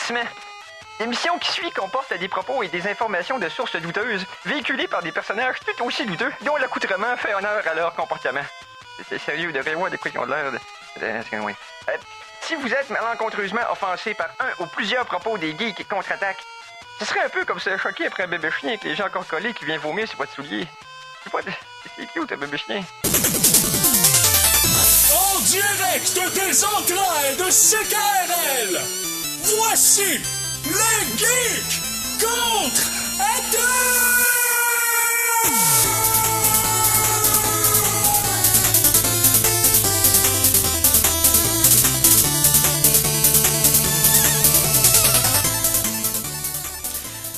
Avertissement. L'émission qui suit comporte des propos et des informations de sources douteuses, véhiculées par des personnages tout aussi douteux, dont l'accoutrement fait honneur à leur comportement. C'est sérieux, de voir de quoi ils ont l'air de... Oui. Si vous êtes malencontreusement offensé par un ou plusieurs propos des geeks contre-attaque, ce serait un peu comme se choquer après un bébé chien avec les gens encore collés qui vient vomir sur votre soulier. C'est cute, un bébé chien. En direct des entrailles de CKRL, voici les geeks contre-attaque!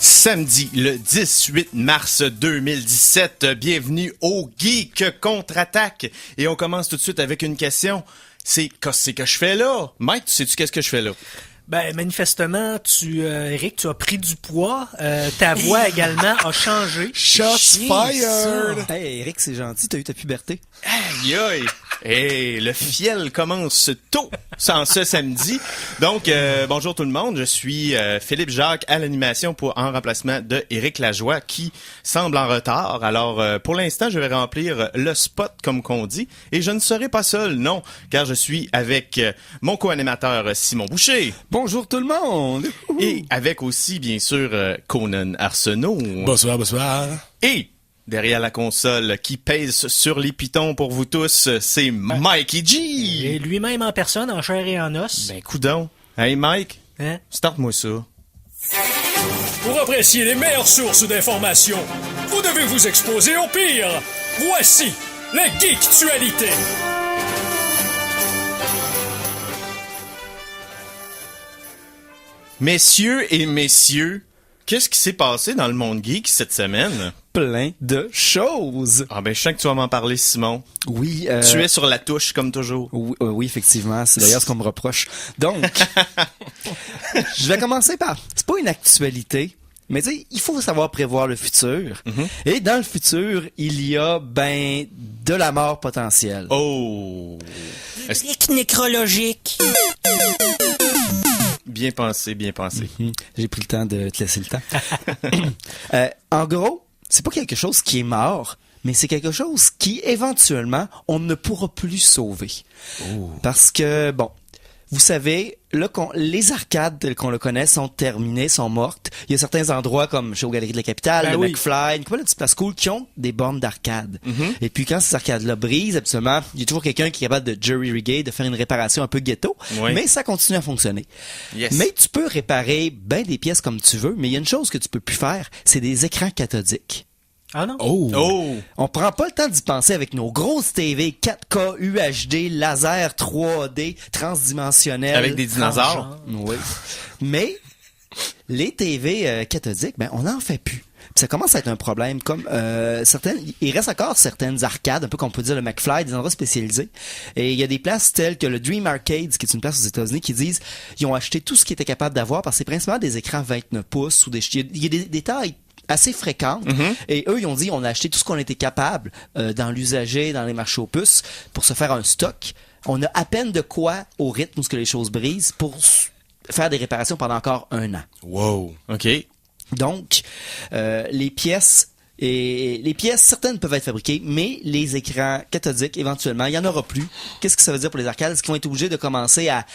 Samedi, le 18 mars 2017. Bienvenue au Geek Contre-Attaque. Et on commence tout de suite avec une question. Qu'est-ce que je fais là? Mike, tu sais-tu qu'est-ce que je fais là? Ben, manifestement, Eric, tu as pris du poids. Ta voix également a changé. Shots fired! Hey, Eric, c'est gentil, t'as eu ta puberté. Aïe, aïe! Hey, le fiel commence tôt, en ce samedi. Donc, bonjour tout le monde. Je suis Philippe Jacques à l'animation en remplacement de Éric Lajoie qui semble en retard. Alors, pour l'instant, je vais remplir le spot comme qu'on dit. Et je ne serai pas seul, non, car je suis avec mon co-animateur Simon Boucher. Bonjour tout le monde! Et avec aussi, bien sûr, Conan Arsenault. Bonsoir, bonsoir. Et derrière la console qui pèse sur les pitons pour vous tous, c'est Mikey G. Et lui-même en personne, en chair et en os. Ben, coudonc. Hey, Mike, Hein? starte-moi ça. Pour apprécier les meilleures sources d'informations, vous devez vous exposer au pire. Voici les Geektualités. Messieurs et messieurs, qu'est-ce qui s'est passé dans le monde geek cette semaine? Plein de choses! Ah ben, je sens que tu vas m'en parler, Simon. Oui, Tu es sur la touche, comme toujours. Oui, effectivement. C'est d'ailleurs ce qu'on me reproche. Donc, je vais commencer par... C'est pas une actualité, mais tu sais, il faut savoir prévoir le futur. Mm-hmm. Et dans le futur, il y a, de la mort potentielle. Oh! Eric nécrologique. Bien pensé, bien pensé. J'ai pris le temps de te laisser le temps. En gros, c'est pas quelque chose qui est mort, mais c'est quelque chose qui, éventuellement, on ne pourra plus sauver. Oh. Parce que, vous savez, là, les arcades telles qu'on le connaît sont terminées, sont mortes. Il y a certains endroits comme chez aux Galeries de la Capitale, le McFly, une couple de petites places cool qui ont des bornes d'arcade. Mm-hmm. Et puis quand ces arcades-là brisent, absolument, il y a toujours quelqu'un qui est capable de jury-rigging, de faire une réparation un peu ghetto, mais ça continue à fonctionner. Yes. Mais tu peux réparer des pièces comme tu veux, mais il y a une chose que tu peux plus faire, c'est des écrans cathodiques. Ah non? Oh! On prend pas le temps d'y penser avec nos grosses TV 4K, UHD, laser 3D, transdimensionnelles. Avec des dinosaures? Oui. Mais les TV cathodiques, on n'en fait plus. Puis ça commence à être un problème. Comme il reste encore certaines arcades, un peu comme on peut dire le McFly, des endroits spécialisés. Et il y a des places telles que le Dream Arcades, qui est une place aux États-Unis, qui disent ils ont acheté tout ce qu'ils étaient capables d'avoir parce que c'est principalement des écrans 29 pouces ou il y a des tailles assez fréquentes. Mm-hmm. Et eux, ils ont dit, on a acheté tout ce qu'on était capable dans l'usager, dans les marchés aux puces, pour se faire un stock. On a à peine de quoi, au rythme où ce que les choses brisent, pour faire des réparations pendant encore 1 an. Wow! OK. Donc, les pièces, certaines peuvent être fabriquées, mais les écrans cathodiques, éventuellement, il n'y en aura plus. Qu'est-ce que ça veut dire pour les arcades? Est-ce qu'ils vont être obligés de commencer à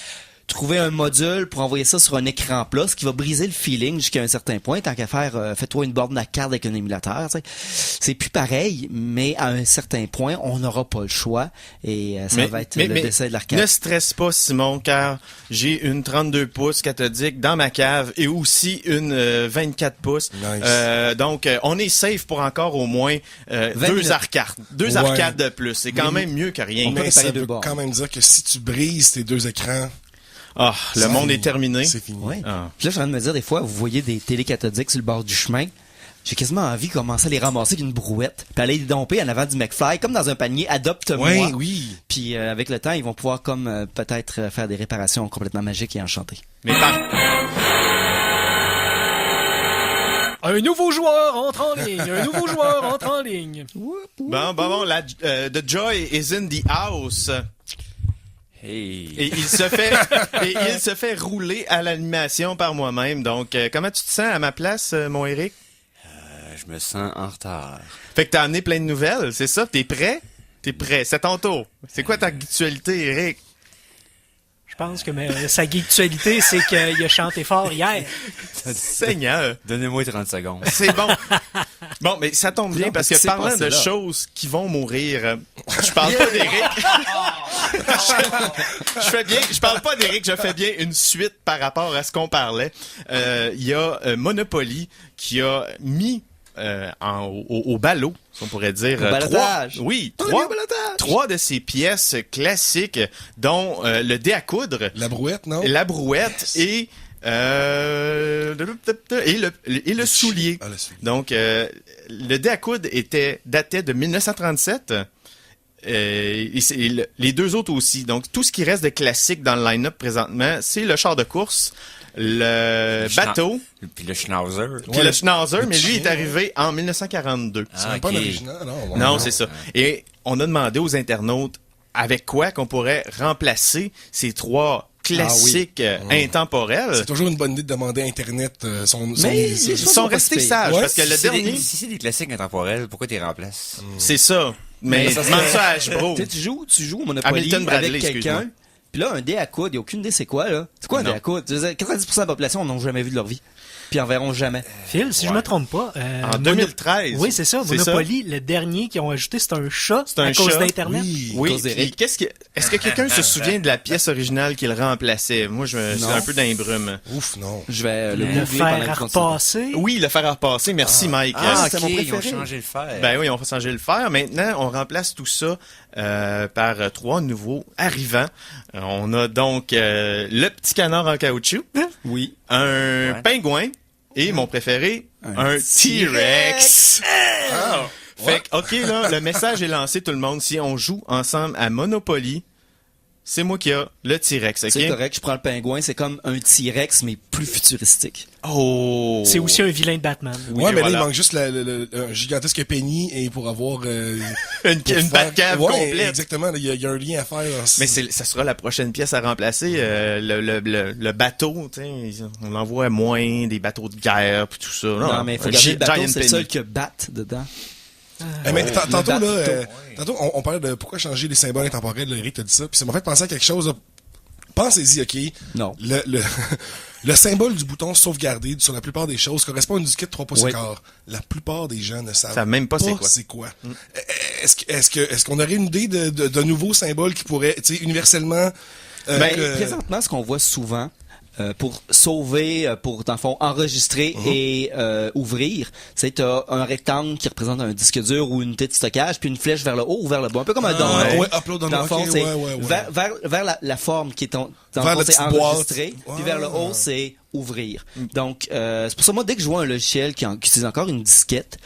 trouver un module pour envoyer ça sur un écran plat, ce qui va briser le feeling jusqu'à un certain point. Tant qu'à faire, fais-toi une borne d'arcade avec un émulateur. T'sais. C'est plus pareil, mais à un certain point, on n'aura pas le choix et ça va être le décès de l'arcade. Ne stresse pas, Simon, car j'ai une 32 pouces cathodique dans ma cave et aussi une 24 pouces. Nice. Donc, on est safe pour encore au moins 2 arcades. 2 arcades de plus. C'est quand même mieux que rien. Mais ça veut quand même dire que si tu brises tes 2 écrans... Ah, le monde est terminé. C'est fini. Ouais. Ah. Puis là, je suis en train de me dire, des fois, vous voyez des télé cathodiques sur le bord du chemin. J'ai quasiment envie de commencer à les ramasser avec une brouette, puis aller les domper en avant du McFly, comme dans un panier, adopte-moi. Oui. Puis avec le temps, ils vont pouvoir peut-être faire des réparations complètement magiques et enchantées. Mais Un nouveau joueur entre en ligne. Un nouveau joueur entre en ligne. Bon, the joy is in the house. Hey. Et il se fait rouler à l'animation par moi-même. Donc, comment tu te sens à ma place, mon Eric? Je me sens en retard. Fait que t'as amené plein de nouvelles, c'est ça? T'es prêt? T'es prêt. C'est ton tour. C'est quoi ta actualité, Eric? Je pense que sa actualité, c'est qu'il a chanté fort hier. Seigneur! Donnez-moi 30 secondes. C'est bon. Bon, mais ça tombe bien Non, parce que c'est parlant passé de là. choses qui vont mourir, je parle pas d'Éric. Je parle pas d'Éric, je fais bien une suite par rapport à ce qu'on parlait. Il y a Monopoly qui a mis au ballot, si on pourrait dire, balotage. trois de ces pièces classiques, dont le dé à coudre, La brouette, non? la brouette et le soulier. Ah, le soulier. Donc, le dé à coudre datait de 1937. Les deux autres aussi. Donc, tout ce qui reste de classique dans le line-up présentement, c'est le char de course, le bateau, Puis le schnauzer. puis le schnauzer, mais lui chien, est arrivé en 1942. C'est pas l'original, non? Non, c'est ça. Et on a demandé aux internautes avec quoi qu'on pourrait remplacer ces trois classiques intemporels. C'est toujours une bonne idée de demander à Internet Mais ils Ils sont restés sages Ouais. parce que le dernier, Si c'est des classiques intemporels, pourquoi tu les remplaces? c'est ça. Mais ça demande serait- ça à Ashbro. Tu sais, tu joues au Monopoly Hamilton Bradley, avec excuse-moi. quelqu'un, puis là, un dé à coudre, il n'y a aucune idée c'est quoi, là. C'est quoi un Non. dé à coudre? Tu veux dire, 90% de la population n'ont jamais vu de leur vie. Puis en verront jamais. Phil, si je me trompe pas... En 2013. Oui, c'est ça. C'est Monopoly, le dernier qu'ils ont ajouté, c'est un chat C'est un à cause chat. d'Internet. Oui, cause d'Éric. puis est-ce que quelqu'un se souvient de la pièce originale qu'il remplaçait? Moi, je suis Non. un peu dans les brumes. Ouf, non. Je vais le Le googler pendant fer que à tu continues. repasser. Oui, le fer à repasser. Merci, Mike. c'était mon ils ont préféré. changé le fer. Ben oui, on va changer le fer. Maintenant, on remplace tout ça par trois nouveaux arrivants. On a donc le petit canard en caoutchouc, Oui. un Ouais. pingouin et mon préféré, un T-Rex. Fait que, OK, là, le message est lancé, tout le monde. Si on joue ensemble à Monopoly, c'est moi qui ai le T-Rex, C'est OK? correct, je prends le pingouin, c'est comme un T-Rex, mais plus futuristique. Oh! C'est aussi un vilain de Batman. Oui, ouais, mais voilà. là, il manque juste un gigantesque penny et pour avoir... une Batcave ouais, complète. exactement. Il y a un lien à faire. Mais ça sera la prochaine pièce à remplacer. Le bateau, tu sais, on envoie moins des bateaux de guerre puis tout ça. Non, mais il faut un garder le bateau, giant c'est le penny. seul que batte dedans. Mais tantôt, Le là, bateau. tantôt, on parlait de pourquoi changer les symboles intemporels. Là, Eric t'a dit ça. Puis ça m'a fait penser à quelque chose. Là. Pensez-y, OK? Non. Le symbole du bouton sauvegarder sur la plupart des choses correspond à une disquette 3 pouces et Oui. quart. La plupart des gens ne savent Savent même pas c'est quoi. Est-ce qu'on aurait une idée de nouveaux symboles qui pourraient, tu sais, universellement... Présentement, ce qu'on voit souvent, pour sauver, pour, dans le fond, enregistrer et ouvrir, c'est un rectangle qui représente un disque dur ou une unité de stockage, puis une flèche vers le haut ou vers le bas. Un peu comme un download. ouais, upload, Dans le fond, ok, c'est ouais. vers la forme qui est dans le Vers fond, la c'est petite boîte. enregistrer, puis vers le haut, c'est ouvrir. Donc, c'est pour ça, moi, dès que je vois un logiciel qui utilise encore une disquette,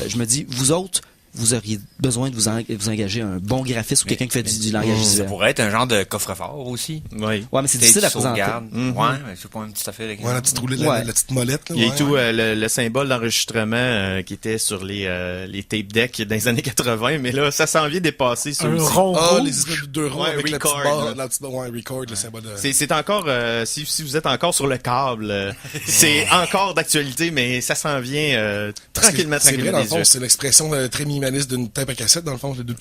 je me dis, vous autres, vous auriez besoin de vous engager un bon graphiste ou quelqu'un qui fait du langage Ça visuel. pourrait être un genre de coffre-fort aussi. Oui. Ouais, mais c'est difficile à présenter. Sauvegarde. Ouais, mais c'est pas une petite affaire. Ouais, la petite roulette, Ouais. la petite molette. Là, Il y a ouais. tout le symbole d'enregistrement qui était sur les tape decks dans les années 80, mais là, ça s'en vient dépasser ça Un aussi. rond Ah, rouge. les espèces de deux ronds Ouais, avec record, la petite barre, là. la petite barre, ouais, record, le symbole de... C'est encore, si vous êtes encore sur le câble, c'est encore d'actualité, mais ça s'en vient Parce que tranquillement, c'est vrai, tranquillement dans le des fond, yeux. c'est l'expression très minimaliste d'une tape à cassette, dans le fond, les deux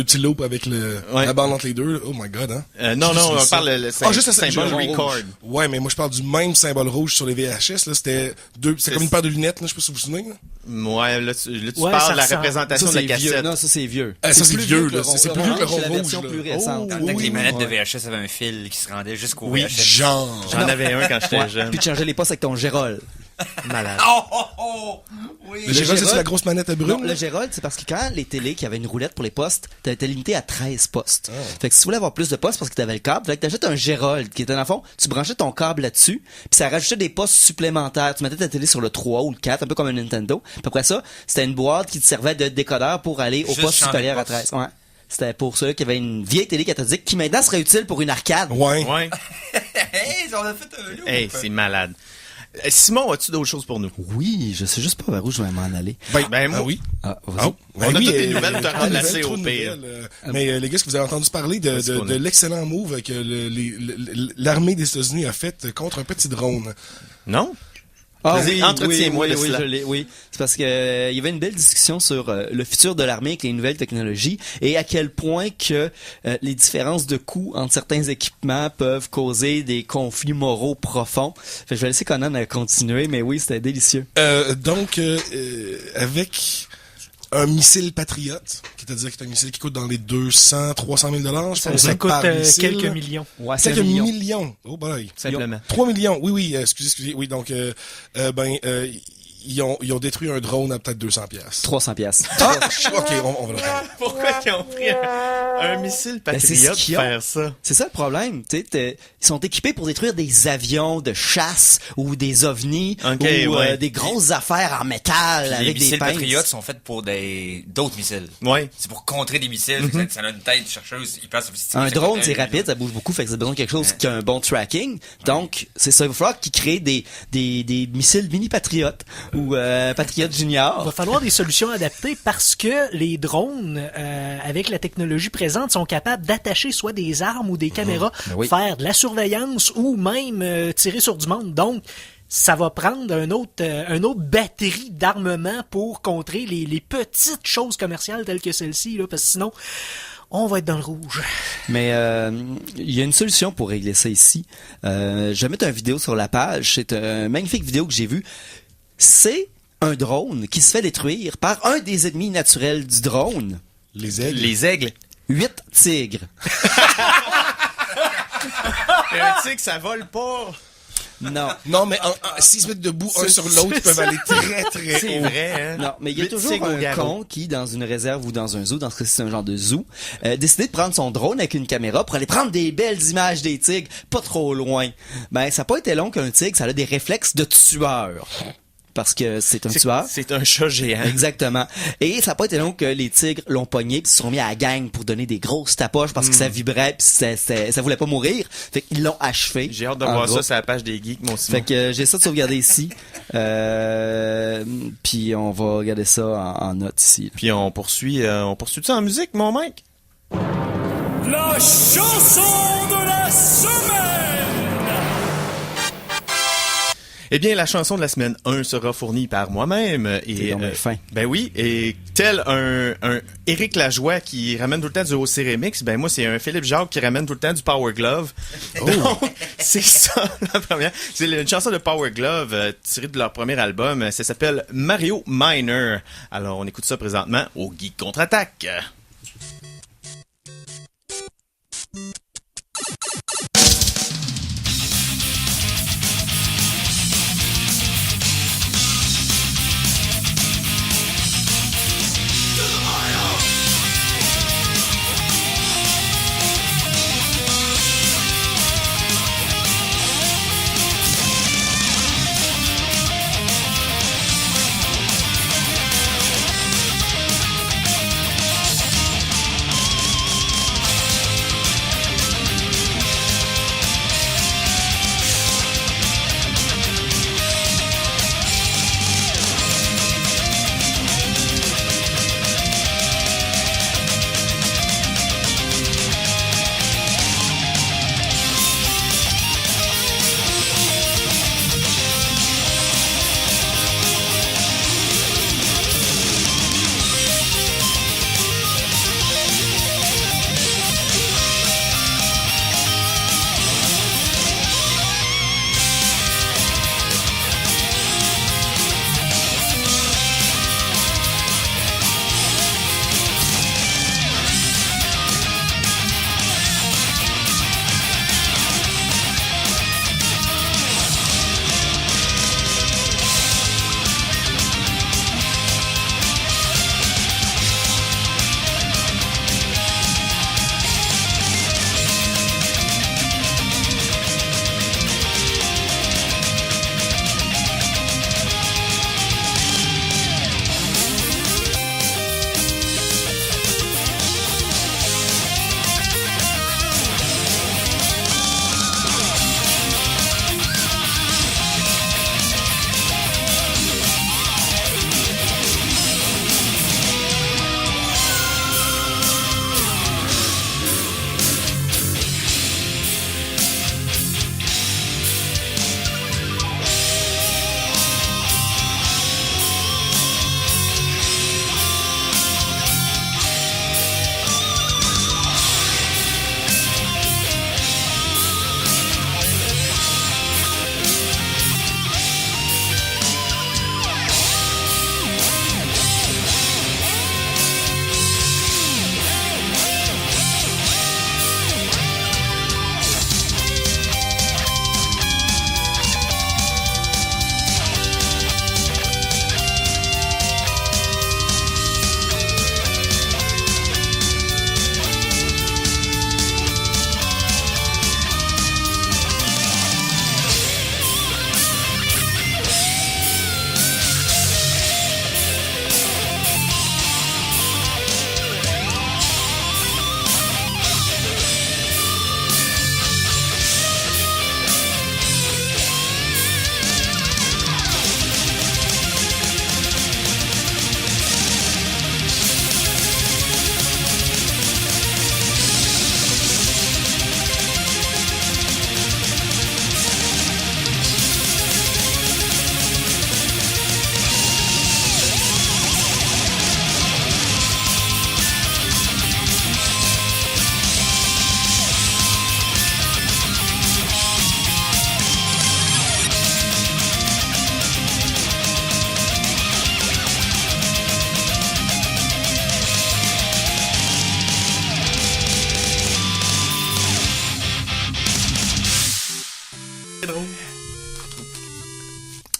petits loops avec Ouais. la bande entre les deux. Oh my god, hein? Non, Juste non, on ça. parle le Juste le symbole rouge. record. Ouais, mais moi, je parle du même symbole rouge sur les VHS, là. C'était comme une paire de lunettes, là. Je sais pas si vous vous souvenez, là. Ouais, là, tu Ouais, parles ça de la ressemble. représentation Ça, de la c'est vieux. cassette. Non, ça, c'est vieux. Ah, ça, c'est plus vieux, que là. le C'est rond- plus vieux que le orange, rond c'est la version rouge, plus là. récente. Dans le temps que Oui, les manettes de ouais. VHS avaient un fil qui se rendait jusqu'au Oui, VHS. Genre. J'en avais un quand j'étais jeune. Puis de changer les postes avec ton Gérol. Malade. Le Gérald, c'est Gérald- la grosse manette à Non, brune, le là? Gérald, c'est parce que quand les télés qui avaient une roulette pour les postes, t'étais limité à 13 postes. Fait que si tu voulais avoir plus de postes parce que t'avais le câble, fallait que t'achètes un Gérald qui était dans le fond, tu branchais ton câble là-dessus, puis ça rajoutait des postes supplémentaires. Tu mettais ta télé sur le 3 ou le 4, un peu comme un Nintendo. Puis après ça, c'était une boîte qui te servait de décodeur pour aller au Juste poste changer supérieur de à poste. 13. Ouais. C'était pour ceux qui avaient une vieille télé cathodique qui maintenant serait utile pour une arcade. Ouais. Ouais. Hey, on a fait un loop. Hey, c'est malade. Simon, as-tu d'autres choses pour nous? Oui, je sais juste pas vers où je vais m'en aller. Ben, moi, oui. Ah, vas-y. Oh, On a toutes les nouvelles de te trop de remplacer nouvelles, au trop de pire. nouvelles, mais les gars, est-ce que vous avez entendu parler de l'excellent move que l'armée des États-Unis a fait contre un petit drone? Non? Ah Vas-y, entretiens-moi de cela. Oui, c'est parce que il y avait une belle discussion sur le futur de l'armée avec les nouvelles technologies et à quel point que les différences de coûts entre certains équipements peuvent causer des conflits moraux profonds. Fait que je vais laisser Conan continuer, mais oui, c'était délicieux. Donc, avec un missile Patriot, c'est-à-dire que c'est un missile qui coûte dans les 300 000 $, je pense. Ça coûte par missile. quelques millions. Ouais, Quelques millions. Oh boy. Simplement. 3 millions. Oui, excusez. Oui, donc, ils ont détruit un drone à peut-être 200 pièces. 300 piastres. Ah, ok, on va le faire. Pourquoi ils ont pris un missile Ben, c'est ce Patriot qu'ils pour ont. faire ça? C'est ça le problème, tu sais, ils sont équipés pour détruire des avions de chasse ou des ovnis Ok, ou ouais. des grosses affaires en métal Les avec des missiles pinces. patriotes sont faits pour d'autres missiles. Ouais. C'est pour contrer des missiles. Ça a une tête chercheuse hyper sophistiquée. Un Ça drone, coûte c'est rapide, ça bouge beaucoup, fait que ça a besoin de quelque chose qui a un bon tracking. Donc, c'est ça, il va falloir qu'ils créent des missiles mini patriotes ou patriotes Il juniors. va falloir des solutions adaptées parce que les drones, avec la technologie présente, sont capables d'attacher soit des armes ou des caméras, Ben oui. faire de la surveillance ou même tirer sur du monde. Donc, ça va prendre un autre batterie d'armement pour contrer les petites choses commerciales telles que celle-ci, là, parce que sinon, on va être dans le rouge. Mais il y a une solution pour régler ça ici. Je vais mettre une vidéo sur la page. C'est une magnifique vidéo que j'ai vue. C'est un drone qui se fait détruire par un des ennemis naturels du drone. Les aigles. Les aigles. 8 tigres. Un tigre, ça vole pas. Non. Non, mais s'ils se mettent debout un sur l'autre, ils peuvent aller très, très C'est haut. vrai, hein? Non, mais il y a Huit toujours tigres au un garrot. con qui, dans une réserve ou dans un zoo, dans ce cas-ci c'est un genre de zoo, décidé de prendre son drone avec une caméra pour aller prendre des belles images des tigres, pas trop loin. Ben, ça n'a pas été long qu'un tigre, ça a des réflexes de tueur. Parce que c'est un tueur. C'est un chat géant. Exactement. Et ça n'a pas été long que les tigres l'ont pogné puis se sont mis à la gang pour donner des grosses tapoches parce que ça vibrait puis ça voulait pas mourir. Fait qu'ils l'ont achevé. J'ai hâte de en voir groupe. ça sur la page des geeks, mon Simon. Fait que j'ai ça de sauvegarder ici. Puis on va regarder ça en note ici. Puis on poursuit ça en musique, mon mec? La chanson de la semaine! Eh bien, la chanson de la semaine 1 sera fournie par moi-même. T'es donc bien fin. Ben oui, et tel un Éric Lajoie qui ramène tout le temps du OC Remix, ben moi, c'est un Philippe Jacques qui ramène tout le temps du Power Glove. Donc, c'est ça, la première. C'est une chanson de Power Glove tirée de leur premier album. Ça s'appelle Mario Miner. Alors, on écoute ça présentement au Geek Contre-Attaque.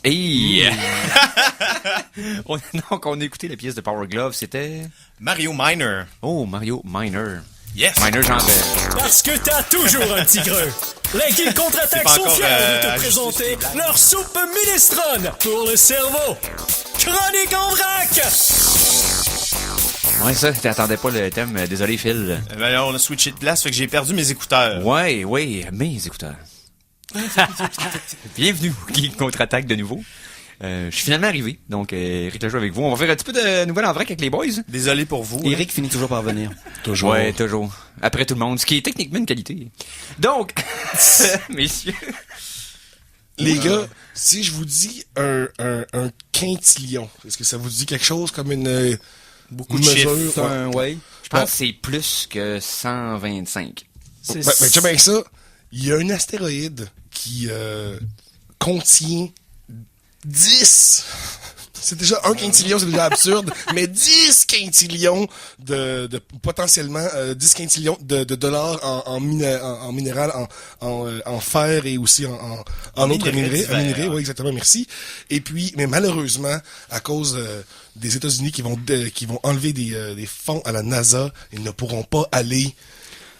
Et donc, on a écouté la pièce de Power Glove, c'était... Mario Miner. Oh, Mario Miner. Yes. Miner, genre... Parce que t'as toujours un petit creux. Les Geeks contre-attaque C'est pas sont encore, fiers de te ajusté présenter leur soupe minestrone pour le cerveau. Chronique en vrac! Ouais, ça, t'attendais pas le thème. Désolé, Phil. Ben là, on a switché de place, fait que j'ai perdu mes écouteurs. Ouais, mes écouteurs. Bienvenue au Geek contre-attaque de nouveau. Je suis finalement arrivé, donc Eric Lajoie avec vous. On va faire un petit peu de nouvelles en vrac avec les boys. Désolé pour vous. Eric finit toujours par venir. Toujours. Ouais, toujours. Après tout le monde, ce qui est techniquement une qualité. Donc, messieurs... Les gars, si je vous dis un quintillion, est-ce que ça vous dit quelque chose comme une Beaucoup de chiffres. C'est un, ouais. Je pense que c'est plus que 125. Ben, tiens bien ça, il y a un astéroïde qui contient 10. C'est déjà un quintillion, c'est déjà absurde, mais 10 quintillions de potentiellement 10 quintillions de dollars en minéral, en fer et aussi en autres minéraux. Oui, exactement, merci. Et puis, mais malheureusement, à cause des États-Unis qui vont enlever des fonds à la NASA, ils ne pourront pas aller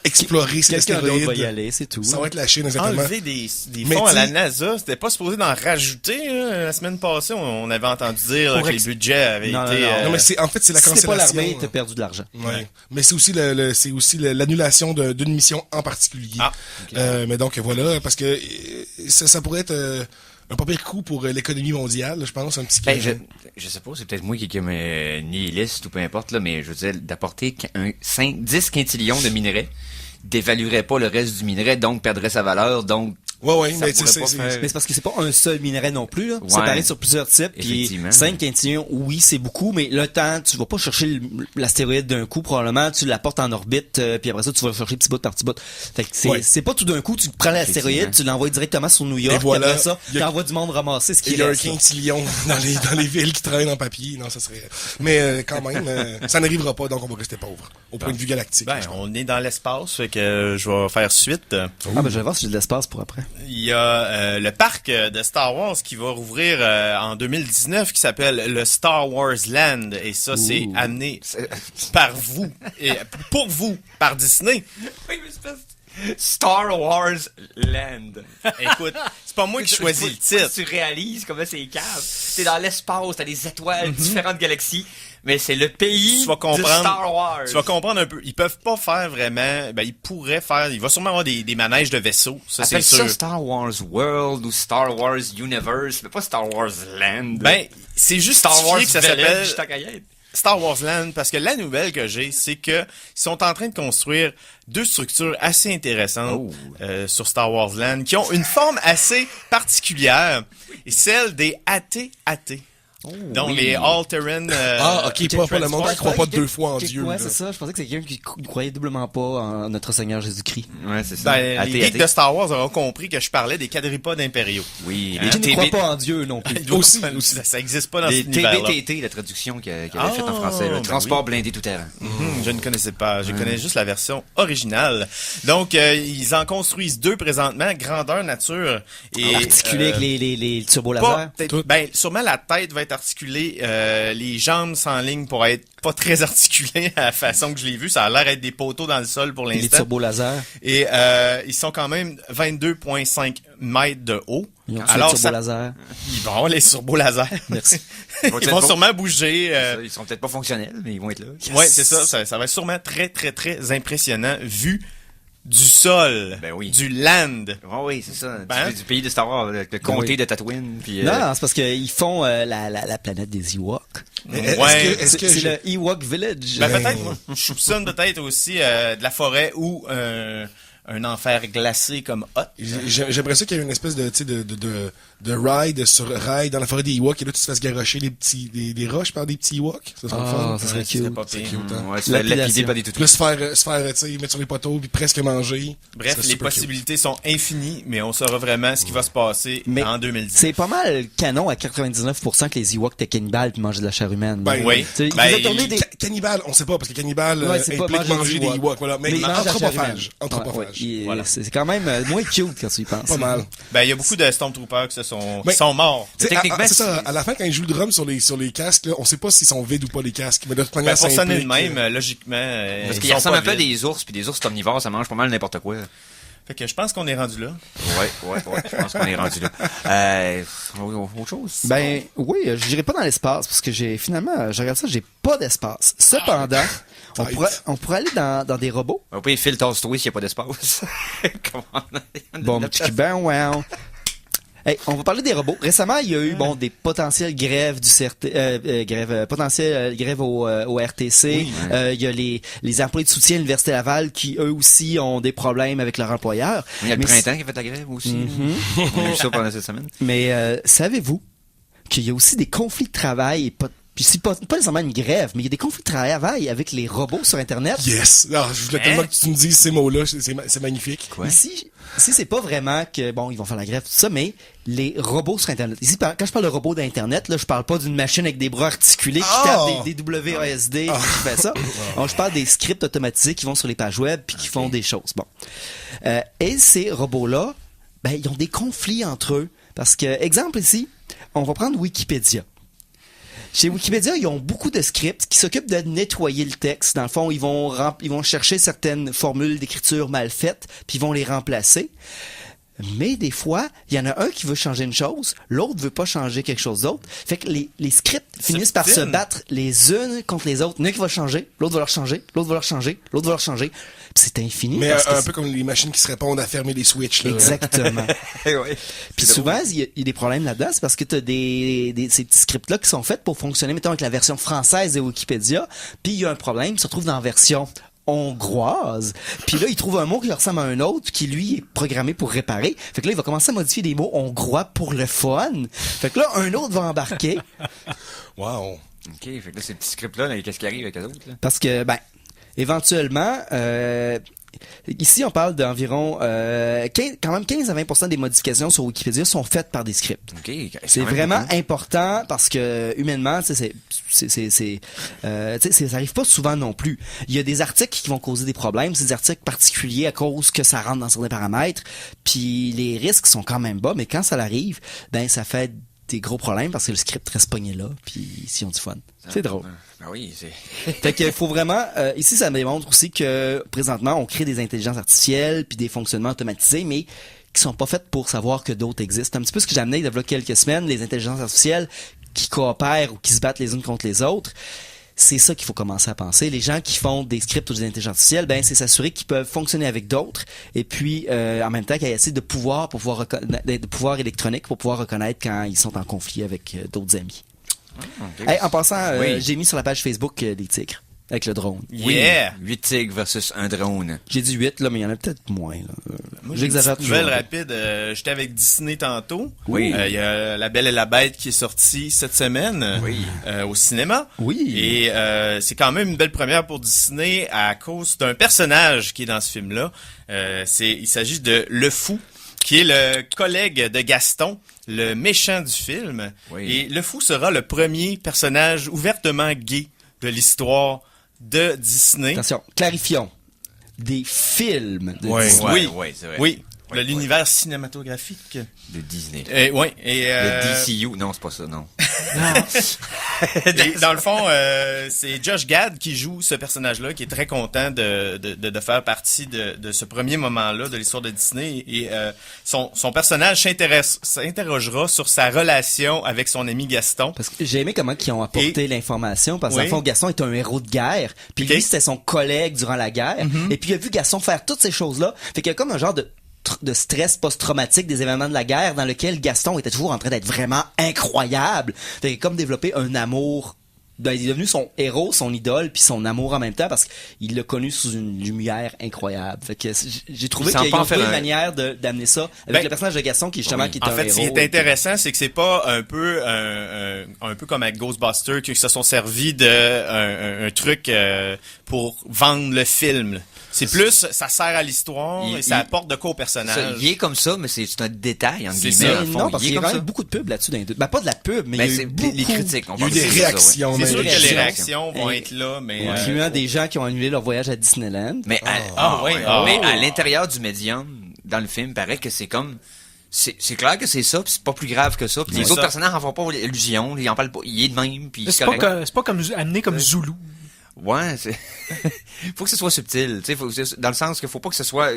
explorer cet Quelqu'un d'autre astéroïde. va y aller, c'est tout. Ça va être la Chine, exactement. Enlever des Mais fonds à la tu- NASA, c'était pas supposé d'en rajouter. Hein. La semaine passée, on avait entendu dire Pour que les budgets avaient Non, été... non, non. Non, mais c'est la Si t'es pas cancellation. l'armée, t'as perdu de l'argent. Ouais. Mais c'est aussi l'annulation d'une mission en particulier. Ah, Mais donc voilà, parce que ça pourrait être un pas pire coup pour l'économie mondiale, je pense, un petit peu. Ben, je sais pas, c'est peut-être moi qui est comme nihiliste ou peu importe, là, mais je veux dire, d'apporter 10 quintillions de minerais dévaluerait pas le reste du minerai, donc perdrait sa valeur, donc Ouais, ça mais pourrait c'est pas faire- Mais c'est parce que c'est pas un seul minerai non plus, là. C'est Ouais. pareil sur plusieurs types. Puis Effectivement. 5 quintillions, oui, c'est beaucoup, mais le temps, tu vas pas chercher l'astéroïde d'un coup, probablement, tu l'apportes en orbite, puis après ça, tu vas le chercher petit bout par petit bout. Fait que c'est pas tout d'un coup, tu prends l'astéroïde, Effectivement. tu l'envoies directement sur New York, Et voilà, puis après ça, il y a- t'envoies du monde ramasser ce qui il y a un reste. quintillion dans les villes qui traînent en papier. Non, ça serait... Mais quand même, ça n'arrivera pas, donc on va rester pauvre. Au point de vue galactique. Ben, on est dans l'espace, fait que je vais faire suite. Ah, ben, je vais voir si j'ai de l'espace pour après. Il y a le parc de Star Wars qui va rouvrir en 2019 qui s'appelle le Star Wars Land. Et ça, c'est amené par vous, et pour vous, par Disney. Oui, mais c'est pas... Star Wars Land. Écoute, c'est pas moi qui choisis le titre. Tu réalises comment c'est cave. T'es dans l'espace, t'as des étoiles, différentes galaxies, mais c'est le pays Tu vas comprendre. de Star Wars. Tu vas comprendre un peu. Ils peuvent pas faire vraiment. Ben, ils pourraient faire. Il va sûrement avoir des manèges de vaisseaux. Ça, c'est Appelle ça sûr. Star Wars World ou Star Wars Universe, mais pas Star Wars Land. Ben, c'est juste Star Wars que ça Village, s'appelle tant qu'à y être. Star Wars Land parce que la nouvelle que j'ai, c'est que ils sont en train de construire deux structures assez intéressantes sur Star Wars Land qui ont une forme assez particulière et celle des AT-AT. Donc oui. les All-Terrain... Pas le monde qui croit pas deux fois en Dieu. Ouais, là. c'est ça. Je pensais que c'est quelqu'un qui croyait doublement pas en notre Seigneur Jésus-Christ. Ouais, c'est ça. Ben, AT, les geeks AT. de Star Wars auront compris que je parlais des quadripodes impériaux. Oui, Qui ne croit pas en Dieu non plus. Aussi. Ça existe pas dans les cet univers-là. TBTT, la traduction qu'il avait Ah, faite en français. Le ben transport oui. blindé tout terrain. Je ne connaissais pas. Je connais juste la version originale. Donc, ils en construisent deux présentement, grandeur nature. Et, Articulé avec les turbos pas, laser. peut-être- ben, sûrement la tête va être articulée. Les jambes s'enlignent pour être pas très articulées à la façon que je l'ai vu. Ça a l'air d'être des poteaux dans le sol pour Les l'instant. turbos laser. Et ils sont quand même 22,5 mètres de haut. Ils ont Alors, les turbos laser. ils vont avoir les turbos lasers. Merci. Ils vont sûrement bouger. Ils sont peut-être pas fonctionnels, mais ils vont être là. Ouais, c'est ça. Ça va être sûrement très, très, très impressionnant vu du sol, Ben oui. du land. Oui, c'est ça. Ben, Du pays de Star Wars, le comté oui. de Tatooine. Puis, Non, c'est parce qu'ils font la planète des Ewoks. Est-ce que C'est je- le Ewok Village. Ben, peut-être, moi, je soupçonne peut-être aussi de la forêt ou un enfer glacé comme Hot. J'aimerais ça qu'il y ait une espèce de, tu sais, de ride sur rail dans la forêt des Ewoks et là tu te fasses garrocher des roches par des petits Ewoks. Ça serait le fun. ça serait Ouais, ce serait cute. pas pire. ouais, tu fais Lapidation. lapider par des Puis toutous. là, se faire, tu sais, mettre sur les poteaux puis presque manger. Bref, Ça serait les super cute. possibilités sont infinies, mais on saura vraiment ce qui va se passer Mais en 2010. c'est pas mal canon à 99% que les Ewoks étaient cannibales puis mangeaient de la chair humaine. Ben, oui. Tu sais, ils Ben, faisaient tourner des... Cannibale, on sait pas parce que cannibale Ouais, c'est pas implique manger manger des des Ewoks. Ewoks, voilà. Mais ils mangent la chair anthropophage. humaine. Anthropophage. Ouais, personnage. C'est quand même moins cute quand tu y penses. Pas mal. Ben, il y a beaucoup de Stormtroopers qui Ben, sont morts. T'sais, Techniquement, c'est ça, à la fin, quand ils jouent le drum sur les casques, là, on sait pas s'ils sont vides ou pas, les casques. Mais de toute Ben, manière, pour ça sonner de implique, même, logiquement, Parce ils qu'ils sont ressemblent pas un peu à vides. des ours, puis des ours omnivores, ça mange pas mal n'importe quoi. Fait que je pense qu'on est rendu là. Ouais, je pense qu'on est rendu là. Autre chose? Ben oui, je dirais pas dans l'espace parce que je regarde ça, j'ai pas d'espace. Cependant, on pourrait aller dans des robots. On peut fil tasse-toi s'il n'y a pas d'espace. Comment on a Bon, de la petit place? ben wow. Hey, on va parler des robots. Récemment, il y a eu des potentielles grèves du grève au RTC. Il y a les employés de soutien à l'Université Laval qui eux aussi ont des problèmes avec leur employeur. Il y a le Mais printemps qui a fait la grève aussi. On a vu ça pendant cette semaine. Mais savez-vous qu'il y a aussi des conflits de travail et puis c'est pas nécessairement une grève, mais il y a des conflits de travail avec les robots sur Internet. Yes! Alors, je voulais tellement que tu me dises ces mots-là, c'est magnifique. Quoi? Ici, c'est pas vraiment que, ils vont faire la grève, tout ça, mais les robots sur Internet. Ici, quand je parle de robots d'Internet, là, je parle pas d'une machine avec des bras articulés qui tapent des WASD, qui fait ça. Donc, je parle des scripts automatisés qui vont sur les pages web puis qui font des choses. Bon. Et ces robots-là, ils ont des conflits entre eux. Parce que, exemple ici, on va prendre Wikipédia. Chez Wikipédia, ils ont beaucoup de scripts qui s'occupent de nettoyer le texte. Dans le fond, ils vont chercher certaines formules d'écriture mal faites, puis ils vont les remplacer. Mais des fois, il y en a un qui veut changer une chose, l'autre veut pas changer quelque chose d'autre. Fait que les scripts finissent par se battre les unes contre les autres. Il y en a un qui va changer, l'autre va leur changer, l'autre va leur changer, l'autre va leur changer. Puis c'est infini. Mais parce que un peu comme les machines qui se répondent à fermer les switches. Là. Exactement. Ouais. Puis souvent, il y a des problèmes là-dedans, c'est parce que t'as ces petits scripts-là qui sont faits pour fonctionner, mettons, avec la version française de Wikipédia, puis il y a un problème qui se retrouve dans la version hongroise, puis là, il trouve un mot qui ressemble à un autre, qui lui est programmé pour réparer. Fait que là, il va commencer à modifier des mots hongrois pour le fun. Fait que là, un autre va embarquer. Wow. OK, fait que là, ces petits scripts-là, qu'est-ce qui arrive avec les autres, là? Parce que, éventuellement, ici, on parle d'environ quand même 15 à 20% des modifications sur Wikipédia sont faites par des scripts. OK. C'est quand même vraiment beaucoup. important parce que humainement, ça arrive pas souvent non plus. Il y a des articles qui vont causer des problèmes, c'est des articles particuliers à cause que ça rentre dans certains paramètres, puis les risques sont quand même bas, mais quand ça arrive, ça fait des gros problèmes parce que le script reste pogné là, puis ils ont du fun. C'est drôle. Ben oui, c'est... Fait qu'il faut vraiment... ici, ça démontre aussi que, présentement, on crée des intelligences artificielles puis des fonctionnements automatisés, mais qui sont pas faites pour savoir que d'autres existent. Un petit peu ce que j'ai amené il y a quelques semaines, les intelligences artificielles qui coopèrent ou qui se battent les unes contre les autres. C'est ça qu'il faut commencer à penser. Les gens qui font des scripts ou des intelligences artificielles, c'est s'assurer qu'ils peuvent fonctionner avec d'autres et puis en même temps qu'il y a assez de pouvoir de pouvoir électronique pour pouvoir reconnaître quand ils sont en conflit avec d'autres amis. Okay. Hey, en passant, Oui. j'ai mis sur la page Facebook des tigres avec le drone. Yeah! 8 tigres versus un drone. J'ai dit 8 là, mais il y en a peut-être moins. Là. Moi, J'exagère j'ai une petite toujours. nouvelle rapide. J'étais avec Disney tantôt. Oui. Il y a La Belle et la Bête qui est sortie cette semaine au cinéma. Oui. Et c'est quand même une belle première pour Disney à cause d'un personnage qui est dans ce film-là. Il s'agit de Le Fou, qui est le collègue de Gaston, le méchant du film. Oui. Et Le Fou sera le premier personnage ouvertement gay de l'histoire de Disney. Attention, clarifions. Des films de Ouais. Disney. Oui. Ouais, c'est vrai. Oui, Ouais, de l'univers cinématographique. De Disney. Oui, et Le DCU. Non, c'est pas ça, non. et dans le fond, c'est Josh Gad qui joue ce personnage-là, qui est très content de faire partie de ce premier moment-là de l'histoire de Disney. Et son personnage s'interrogera sur sa relation avec son ami Gaston. Parce que j'ai aimé comment ils ont apporté l'information, parce que dans Oui. le fond, Gaston est un héros de guerre, puis Ok. lui, c'était son collègue durant la guerre, et puis il a vu Gaston faire toutes ces choses-là, fait qu'il y a comme un genre de stress post-traumatique des événements de la guerre dans lequel Gaston était toujours en train d'être vraiment incroyable. Fait qu'il a comme développé un amour. Il est devenu son héros, son idole, puis son amour en même temps parce qu'il l'a connu sous une lumière incroyable. Fait que j'ai trouvé Il s'en qu'il y pas a en faire une un- manière d'amener ça avec le personnage de Gaston qui justement qui est En un fait, héros. ce qui est intéressant, c'est que c'est pas un peu comme avec Ghostbusters qui se sont servis de un truc pour vendre le film. C'est plus, ça sert à l'histoire et ça apporte de quoi au Ça, personnage. il est comme ça, mais c'est un détail, entre C'est guillemets. ça. dans le fond. Non, parce Il est qu'il y a comme quand même ça. beaucoup de pubs là-dessus. Ben, pas de la pub, mais Ben, il y a c'est eu beaucoup... les critiques. On Il y a eu parle des de ça, ouais. réactions. C'est mais sûr que les réactions. réactions vont Et- être là, mais... Incluant des gens qui ont annulé leur voyage à Disneyland. Mais, mais à l'intérieur du médium, dans le film, paraît que c'est comme... C'est clair que c'est ça, puis c'est pas plus grave que ça. Puis les C'est autres ça. personnages en font pas allusion, ils en parlent pas. Il est de même, puis c'est C'est correct. pas comme amené comme Zulu. Ouais, c'est... faut que ce soit subtil, tu sais, dans le sens qu'il faut pas que ce soit...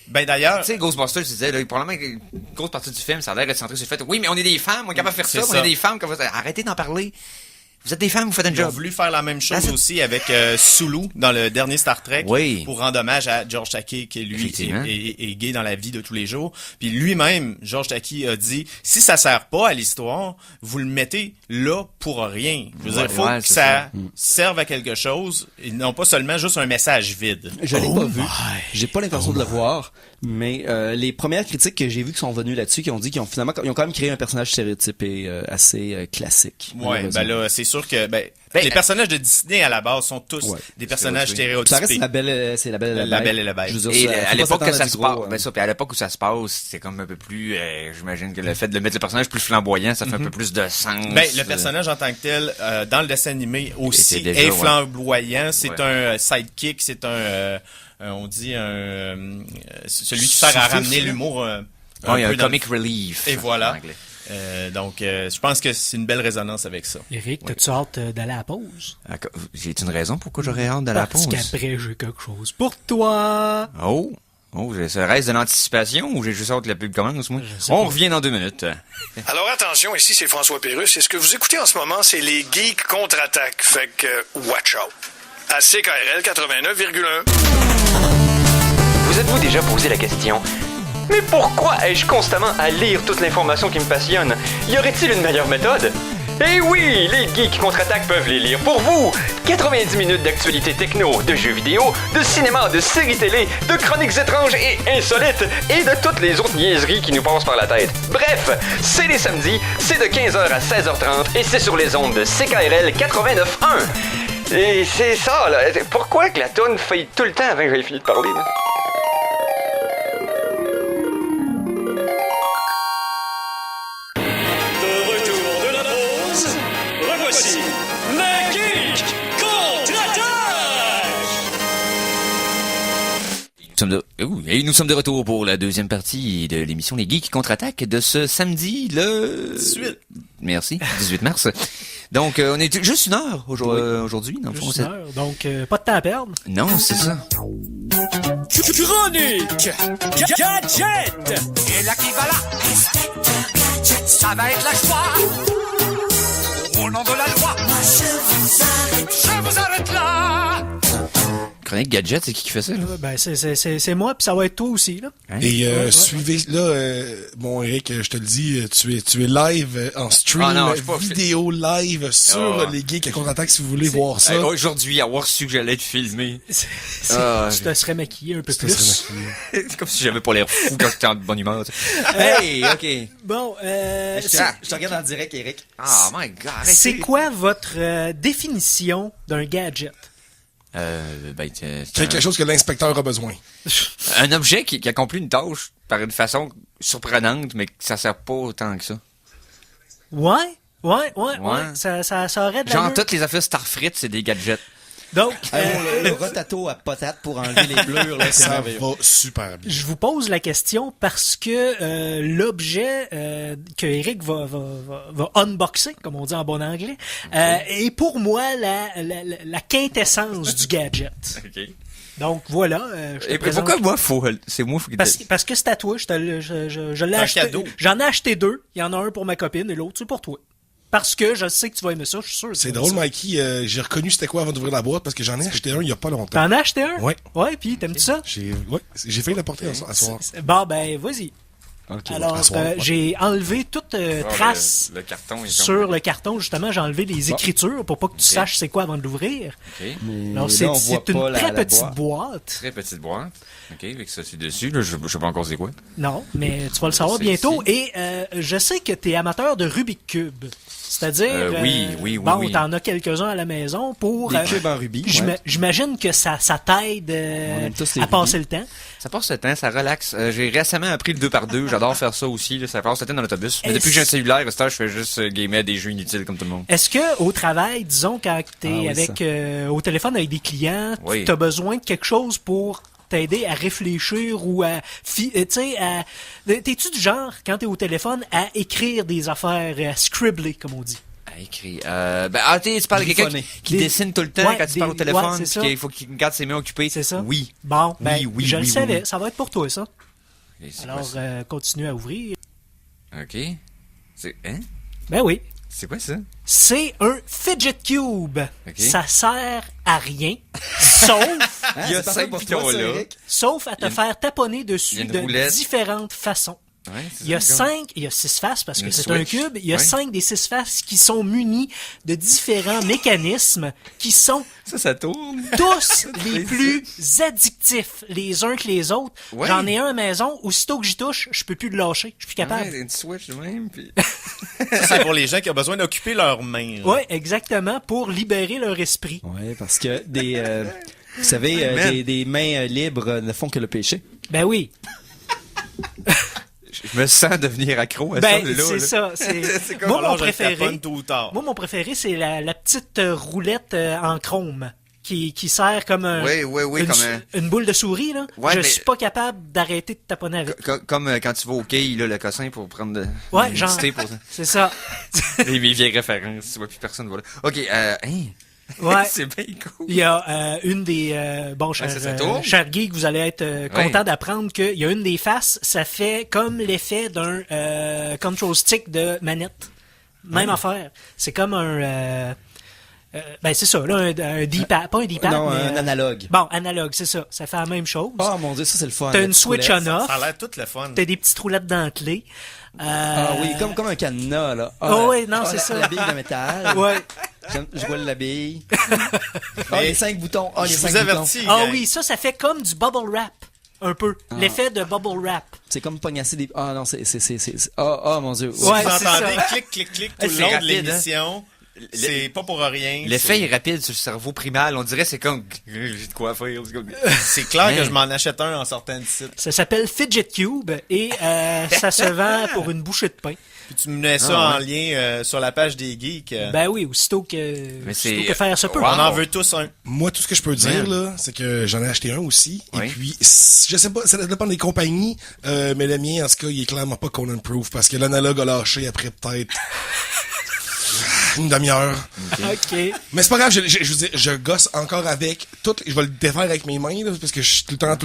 Ben d'ailleurs, Tu sais, Ghostbusters, tu disais, là, probablement une grosse partie du film, ça a l'air d'être centré sur le fait, oui, mais on est des femmes, on est capable de faire ça, C'est on ça. est des femmes, arrêtez d'en parler. Vous êtes des femmes, vous faites un ils ont job. voulu faire la même chose That's it. aussi avec Sulu dans le dernier Star Trek Oui. pour rendre hommage à George Takei qui lui Effectivement. est gay dans la vie de tous les jours. Puis lui-même, George Takei a dit si ça sert pas à l'histoire, vous le mettez là pour rien. Je veux dire, il faut Ouais, que c'est ça serve à quelque chose et non pas seulement juste un message vide. Je l'ai pas vu. J'ai pas l'intention de le voir. Mais les premières critiques que j'ai vues qui sont venues là-dessus, qui ont dit qu'ils ont finalement ils ont quand même créé un personnage stéréotypé assez classique. Ouais, malheureusement. ben là, c'est sûr que Ben, les personnages de Disney à la base sont tous Ouais. des personnages Ça stéréotypés. Ça reste c'est la belle et la bête. La Belle et la Bête. Je veux Et dire, à faut l'époque pas que s'attendre ça à se du gros, passe, ben ça, puis à l'époque où ça se passe, c'est comme un peu plus, j'imagine que le fait de mettre le personnage plus flamboyant, ça fait un peu plus de sens. Ben, le personnage en tant que tel, dans le dessin animé aussi, Était déjà, est ouais. flamboyant. C'est Ouais. un sidekick, c'est on dit celui qui sert à ramener l'humour. il y a peu un dans comic relief. Et voilà. en anglais. Donc, je pense que c'est une belle résonance avec ça. Eric, t'as-tu hâte d'aller à la pause? J'ai une raison pourquoi j'aurais hâte de la Parce pause? qu'après, j'ai quelque chose pour toi. Oh, ça reste de l'anticipation ou j'ai juste hâte que la pub commence, moi? sais On pas. revient dans 2 minutes. Alors attention, ici c'est François Pérusse et ce que vous écoutez en ce moment, c'est les Geeks contre-attaque. Fait que, watch out. À CKRL 89,1. Vous êtes-vous déjà posé la question? Mais pourquoi ai-je constamment à lire toute l'information qui me passionne? Y aurait-il une meilleure méthode? Eh oui, les Geeks contre-attaque peuvent les lire pour vous! 90 minutes d'actualité techno, de jeux vidéo, de cinéma, de séries télé, de chroniques étranges et insolites, et de toutes les autres niaiseries qui nous passent par la tête. Bref, c'est les samedis, c'est de 15h à 16h30, et c'est sur les ondes de CKRL 89.1. Et c'est ça, là. Pourquoi que la toune faille tout le temps avant que j'aie fini de parler, là? De retour de la pause, revoici les Geeks contre-attaque! Nous sommes de retour pour la deuxième partie de l'émission Les Geeks contre-attaque de ce samedi, le... 18. Merci, 18 mars. Donc, on est juste 1 heure aujourd'hui, dans le fond. Juste une heure, donc pas de temps à perdre. Non, c'est ça. Chronique Gadget! Et là qui va là, ça va être la joie. Au nom de la loi, je vous arrête là. Chronique Gadget, c'est qui fait ça, là? Ben, c'est moi, puis ça va être toi aussi, là. Hein? Et suivez là, bon Eric, je te le dis, tu es live en stream, Ah non, je suis pas- vidéo live sur Ah. les Geeks contre-attaque si vous voulez voir ça. Aujourd'hui, avoir su que j'allais être filmé. Tu te serais maquillé un peu plus. C'est comme si j'avais pas l'air fou quand j'étais en bonne humeur. tu sais. Hey, ok. Bon, Je te regarde en direct, Eric. Oh my god, arrêtez. c'est quoi votre définition d'un gadget? C'est Quelque chose que l'inspecteur a besoin. un objet qui accomplit une tâche par une façon surprenante, mais que ça sert pas autant que ça. Ouais. Ouais. Ça aurait de Genre, l'allure. toutes les affaires Starfrit, c'est des gadgets. Donc, Le rotato à patate pour enlever les blurs, là, c'est Ça merveilleux. va super bien. je vous pose la question parce que l'objet que Eric va unboxer, comme on dit en bon anglais, est pour moi la quintessence du gadget. OK. Donc voilà. Je te Et présente- pourquoi moi, c'est moi, faut que Parce que c'est à toi. Je l'ai un acheté. cadeau. J'en ai acheté 2. Il y en a un pour ma copine et l'autre c'est pour toi. Parce que je sais que tu vas aimer ça, je suis sûr. que tu C'est vas drôle, aimer ça. Mikey, j'ai reconnu c'était quoi avant d'ouvrir la boîte parce que j'en ai acheté un il y a pas longtemps. T'en as acheté un? Ouais. Ouais, puis t'aimes-tu ça? J'ai failli l'apporter à soir. Bon, ben, vas-y. Alors, à soir, ouais. j'ai enlevé toute trace Le carton est sur le carton. Justement, j'ai enlevé les écritures pour pas que tu saches c'est quoi avant de l'ouvrir. OK. Mais Alors, là, c'est on voit une pas très la petite boîte. boîte. Très petite boîte. OK, avec ça, c'est dessus. Là, je sais pas encore c'est quoi. Non, mais tu vas le savoir C'est bientôt. ici. Et je sais que tu es amateur de Rubik's Cube. C'est-à-dire, oui. bon, oui. t'en as quelques-uns à la maison pour... Des cubes en rubis. ouais. J'imagine que ça t'aide On aime tous les à passer rubis. le temps. Ça passe le temps, ça relaxe. J'ai récemment appris le 2x2. J'adore faire ça aussi. Là, ça passe le temps dans l'autobus. Mais Est-ce- depuis que j'ai un cellulaire, à cette heure, je fais juste gamer à des jeux inutiles comme tout le monde. Est-ce que au travail, disons, quand t'es Ah oui, avec au téléphone avec des clients, Oui. tu as besoin de quelque chose pour t'aider à réfléchir ou à... tu sais, t'es-tu du genre, quand t'es au téléphone, à écrire des affaires, à scribbler, comme on dit? À écrire. Tu parles de quelqu'un Griffonner. qui Des- dessine tout le temps ouais, quand tu parles au des- téléphone, ouais, c'est puis ça. qu'il faut qu'il garde ses mains occupées. C'est ça? Oui. Bon, ben, oui, je le oui, savais. oui. Ça va être pour toi, ça. Et c'est Alors, quoi ça? continue à ouvrir. OK. Hein? Ben oui. C'est quoi ça? C'est un fidget cube. Ok. Ça sert à rien, sauf, Il y a c'est parfait 5 pour toi, pitons ça, là. Eric. sauf à te faire taponner il y dessus a une de roulette. différentes façons. Ouais, c'est Il y a ça, comme- 5, il y a 6 faces parce que Une c'est un Switch. cube. Il y a Ouais. 5 des 6 faces qui sont munis de différents mécanismes qui sont Ça tourne. tous les plus addictifs les uns que les autres. Ouais. J'en ai un à la maison, aussitôt que j'y touche, je peux plus le lâcher. Je suis plus capable. Ouais, une Switch de même. Puis... Ça, c'est pour les gens qui ont besoin d'occuper leurs mains. là. Ouais, exactement, pour libérer leur esprit. Ouais, parce que vous savez, Man. des mains libres ne font que le péché. Ben oui. Je me sens devenir accro à Ben, ça. Là, c'est là. ça. C'est... C'est comme- Moi, Alors, mon je le préféré, taponne tôt ou tard. moi, mon préféré, c'est la petite roulette en chrome qui sert comme un, Oui, une, comme un... une boule de souris. Là. Ouais, je mais- suis pas capable d'arrêter de taponner avec. Comme quand tu vas au quai, là, le cossin pour prendre de Ouais, l'humidité genre. pour ça. C'est ça. Les vieilles références, tu vois plus personne, voilà. OK, hein? Ouais. C'est bien cool. Il y a une des... bon, cher, ça tourne. cher geek, vous allez être content d'apprendre qu'il y a une des faces, ça fait comme l'effet d'un control stick de manette. Même affaire. C'est comme un... ben, c'est ça, là, un D-pad. Pas un D-pad, Non, mais... un analogue. Bon, analogue, c'est ça. Ça fait la même chose. Oh mon Dieu, ça c'est le fun. T'as la une petite switch roulette. on-off. Ça a l'air tout le fun. T'as des petites roulettes dentelées. Ah oui, comme un cadenas, là. Oh, oui, non, c'est ça. La bille de métal. Ouais. Je vois la bille. Les 5 boutons. Je Les 5 vous boutons. avertis. Ah gang. oui, ça fait comme du bubble wrap. Un peu. L'effet de bubble wrap. C'est comme pognasser des... Ah non, c'est... Oh mon Dieu. Ouais, Vous c'est entendez ça. clic, clic, clic tout le C'est long de rapide, l'émission. C'est pas pour rien. L'effet est rapide sur le cerveau primal. On dirait c'est comme... J'ai de quoi faire. C'est comme... C'est clair que Man. je m'en achète un en sortant d'ici. Ça s'appelle Fidget Cube et ça se vend pour une bouchée de pain. Puis tu me mets ça en lien sur la page des geeks. Ben oui, aussitôt que faire se peut. On en veut tous un. Moi, tout ce que je peux dire, là, c'est que j'en ai acheté un aussi. Oui. Et puis, je sais pas, ça dépend des compagnies, mais le mien, en ce cas, il est clairement pas Conan Proof parce que l'analogue a lâché après peut-être une demi-heure. OK. Mais c'est pas grave, je veux dire, je gosse encore avec je vais le défaire avec mes mains, là, parce que je suis tout le temps en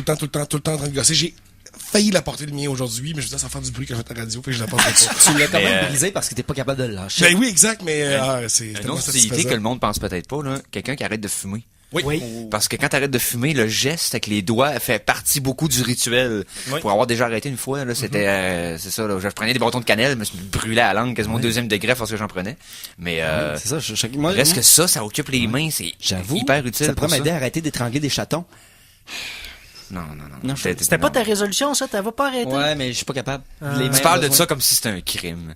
train de gosser. J'ai failli l'apporter le mien aujourd'hui, mais je veux dire, ça va faire du bruit quand je fais ta radio, puis je l'apporte pas. Tu l'as quand même brisé parce que t'es pas capable de le lâcher. Ben oui, exact, mais c'est Une tellement autre utilité satisfaisant. que le monde pense peut-être pas, là. Quelqu'un qui arrête de fumer. Oui. Parce que quand t'arrêtes de fumer, le geste avec les doigts fait partie beaucoup du rituel. Oui. Pour avoir déjà arrêté une fois, là, c'était, c'est ça, là, je prenais des bâtons de cannelle, je me suis brûlé à la langue quasiment au deuxième degré parce que j'en prenais. Mais, C'est ça, moi, reste que ça occupe les mains, c'est j'avoue, hyper utile. ça pour pourrait m'aider à arrêter d'étrangler des chatons. Non. Non, C'était pas ta résolution, ça? T'avais pas arrêté? Ouais, mais je suis pas capable. Les mains Tu parles de besoin. ça comme si c'était un crime.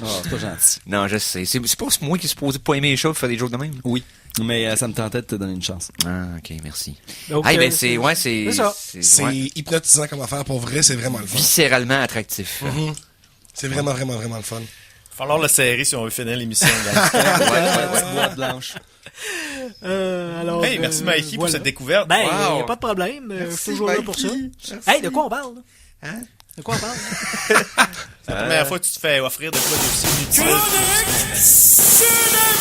Oh, c'est pas gentil. Non, je sais. C'est pas moi qui suis supposé pas aimer les choses, faire des jokes de même. Oui. Mais ça me tentait de te donner une chance. Ah, ok, merci. Donc, Ben c'est ça. C'est ouais, hypnotisant comme affaire, pour vrai, c'est vraiment le fun. viscéralement attractif. C'est vraiment, vraiment, vraiment le fun. Il va falloir le serrer si on veut finir l'émission. Petite boîte blanche. Alors, Hey, merci Mikey pour voilà. cette découverte. Ben, Wow. y a pas de problème. Je suis toujours là pour ça. Merci. Hey, de quoi on parle? Là? Hein? De quoi on parle? C'est la première fois que tu te fais offrir de quoi d'aussi inutile. Chronique Cinéma!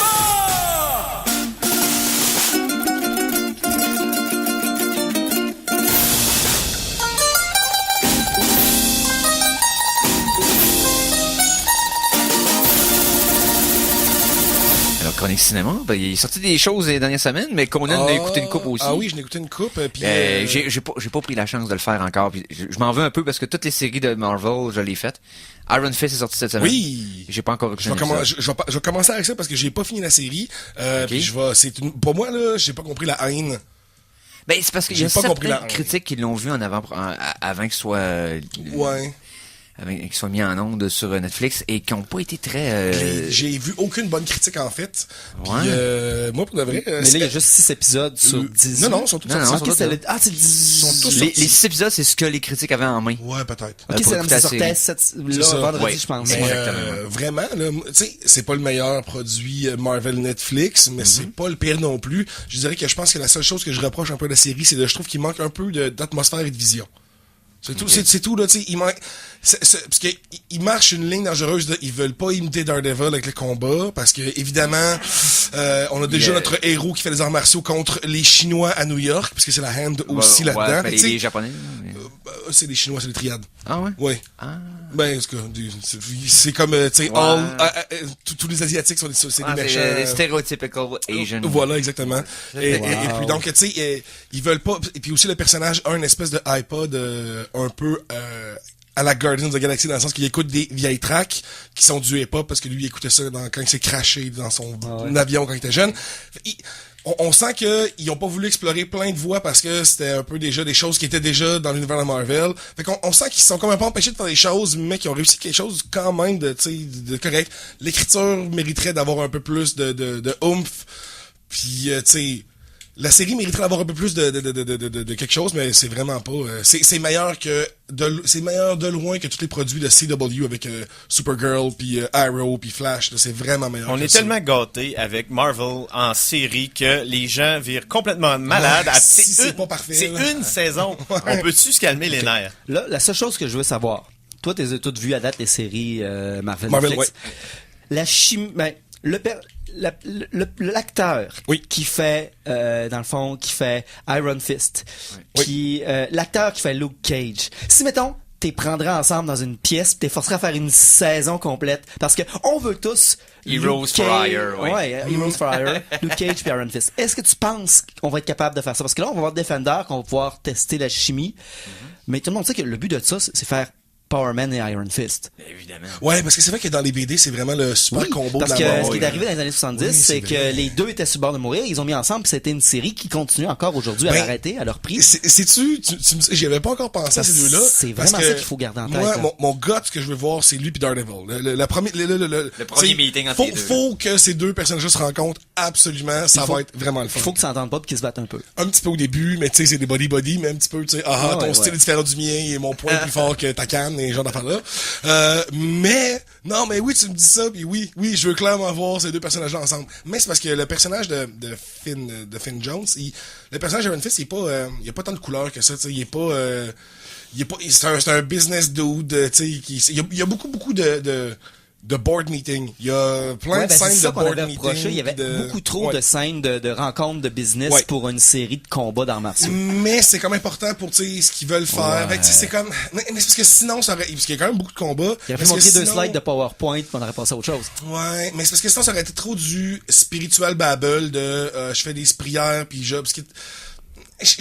chronique cinéma. Ben, il est sorti des choses les dernières semaines, mais Conan a écouté une coupe aussi. Ah oui, je n'ai écouté une coupe. Puis j'ai pas pris la chance de le faire encore. Puis je m'en veux un peu parce que toutes les séries de Marvel, je les faites. Iron Fist est sorti cette semaine. Oui. J'ai pas encore écouté ça. Je vais commencer avec ça parce que j'ai pas fini la série. Puis pour moi, là, j'ai pas compris la haine. Ben, c'est parce qu'il y a certains critiques qui l'ont vu avant qu'il soit... Avec, qui soit mis en onde sur Netflix et qui n'ont pas été très... J'ai vu aucune bonne critique, en fait. Puis, moi, pour de vrai... mais là, il y a juste 6 épisodes sur 10. Non, ils sont tous sortis. C'est 10. Les 6 épisodes, c'est ce que les critiques avaient en main. Ouais, peut-être. Ok, ça sortait vendredi, je pense. Vraiment, là, tu sais, c'est pas le meilleur produit Marvel Netflix, mais c'est pas le pire non plus. Je dirais que je pense que la seule chose que je reproche un peu de la série, c'est que je trouve qu'il manque un peu d'atmosphère et de vision. C'est tout, c'est tout, là, tu sais, il manque, parce que, ils marchent une ligne dangereuse ils veulent pas imiter Daredevil avec le combat, parce que, évidemment, on a déjà notre héros qui fait des arts martiaux contre les Chinois à New York, parce que c'est la Hand aussi là-dedans. Ben, les Japonais. C'est les Chinois, c'est les triades. Ah ouais? Ouais. Ah. Ben, c'est comme, tu sais, tous les Asiatiques sont c'est des méchants. C'est stereotypical Asian. Voilà, exactement. Et puis, donc, tu sais, ils veulent pas, et puis aussi le personnage a une espèce de iPod, un peu, à la Guardians of the Galaxy, dans le sens qu'il écoute des vieilles tracks qui sont du hip-hop parce que lui, il écoutait ça quand il s'est crashé dans son avion quand il était jeune. On sent qu'ils ont pas voulu explorer plein de voies parce que c'était un peu déjà des choses qui étaient déjà dans l'univers de Marvel. Fait qu'on sent qu'ils sont quand même pas empêchés de faire des choses, mais qu'ils ont réussi quelque chose quand même de correct. L'écriture mériterait d'avoir un peu plus de oomph. Puis, tu sais, la série mériterait d'avoir un peu plus de quelque chose, mais c'est vraiment pas. C'est meilleur c'est meilleur de loin que tous les produits de CW avec Supergirl puis Arrow puis Flash. Là, c'est vraiment meilleur. On est tellement gâtés avec Marvel en série que les gens virent complètement malades. C'est pas parfait. C'est une saison. On peut-tu se calmer les nerfs? Là, la seule chose que je veux savoir, toi, t'es toutes vues à date les séries Marvel ouais. Netflix. La chimie, l'acteur qui fait dans le fond qui fait Iron Fist, l'acteur qui fait Luke Cage, si mettons t'es prendrais ensemble dans une pièce pis t'es forcerais à faire une saison complète parce que on veut tous Heroes for Hire, Heroes for Hire, Luke Cage puis Iron Fist. Est-ce que tu penses qu'on va être capable de faire ça? Parce que là on va avoir Defender qu'on va pouvoir tester la chimie, mais tout le monde sait que le but de ça c'est faire Power Man et Iron Fist. Évidemment. Ouais, parce que c'est vrai que dans les BD, c'est vraiment le super combo parce de la que mort. Ce qui est arrivé dans les années 70, c'est que les deux étaient sur le bord de mourir, ils ont mis ensemble, puis c'était une série qui continue encore aujourd'hui à l'arrêter, à leur prix. J'y avais pas encore pensé à ces deux-là. C'est vraiment ça qu'il faut garder en tête. Moi, mon gut, ce que je veux voir, c'est lui puis Daredevil. Le premier meeting entre les deux. Faut que ces deux personnages se rencontrent absolument, ça va être vraiment le fun. Il faut qu'ils s'entendent pas et qu'ils se battent un peu. Un petit peu au début, mais tu sais, c'est des body-body, mais un petit peu, tu sais, ton style est différent du mien, et mon poing est plus fort que ta canne, et genre d'affaires-là. Mais oui, tu me dis ça, puis oui, je veux clairement voir ces deux personnages-là ensemble. Mais c'est parce que le personnage de Finn Jones, le personnage d'Iron Fist, il a pas tant de couleurs que ça, tu sais, il est pas, c'est un business dude, tu sais, il y a beaucoup de board meeting. Il y a plein de scènes de board meeting. Il y avait beaucoup trop de scènes de rencontres de business pour une série de combats d'arts martiaux. Mais c'est comme important pour, tu sais, ce qu'ils veulent faire. Fait que, c'est comme, mais c'est parce que sinon, parce qu'il y a quand même beaucoup de combats. Il aurait pu montrer 2 slides de PowerPoint, puis on aurait passé à autre chose. Ouais, mais c'est parce que sinon, ça aurait été trop du spiritual babble de, je fais des prières puis je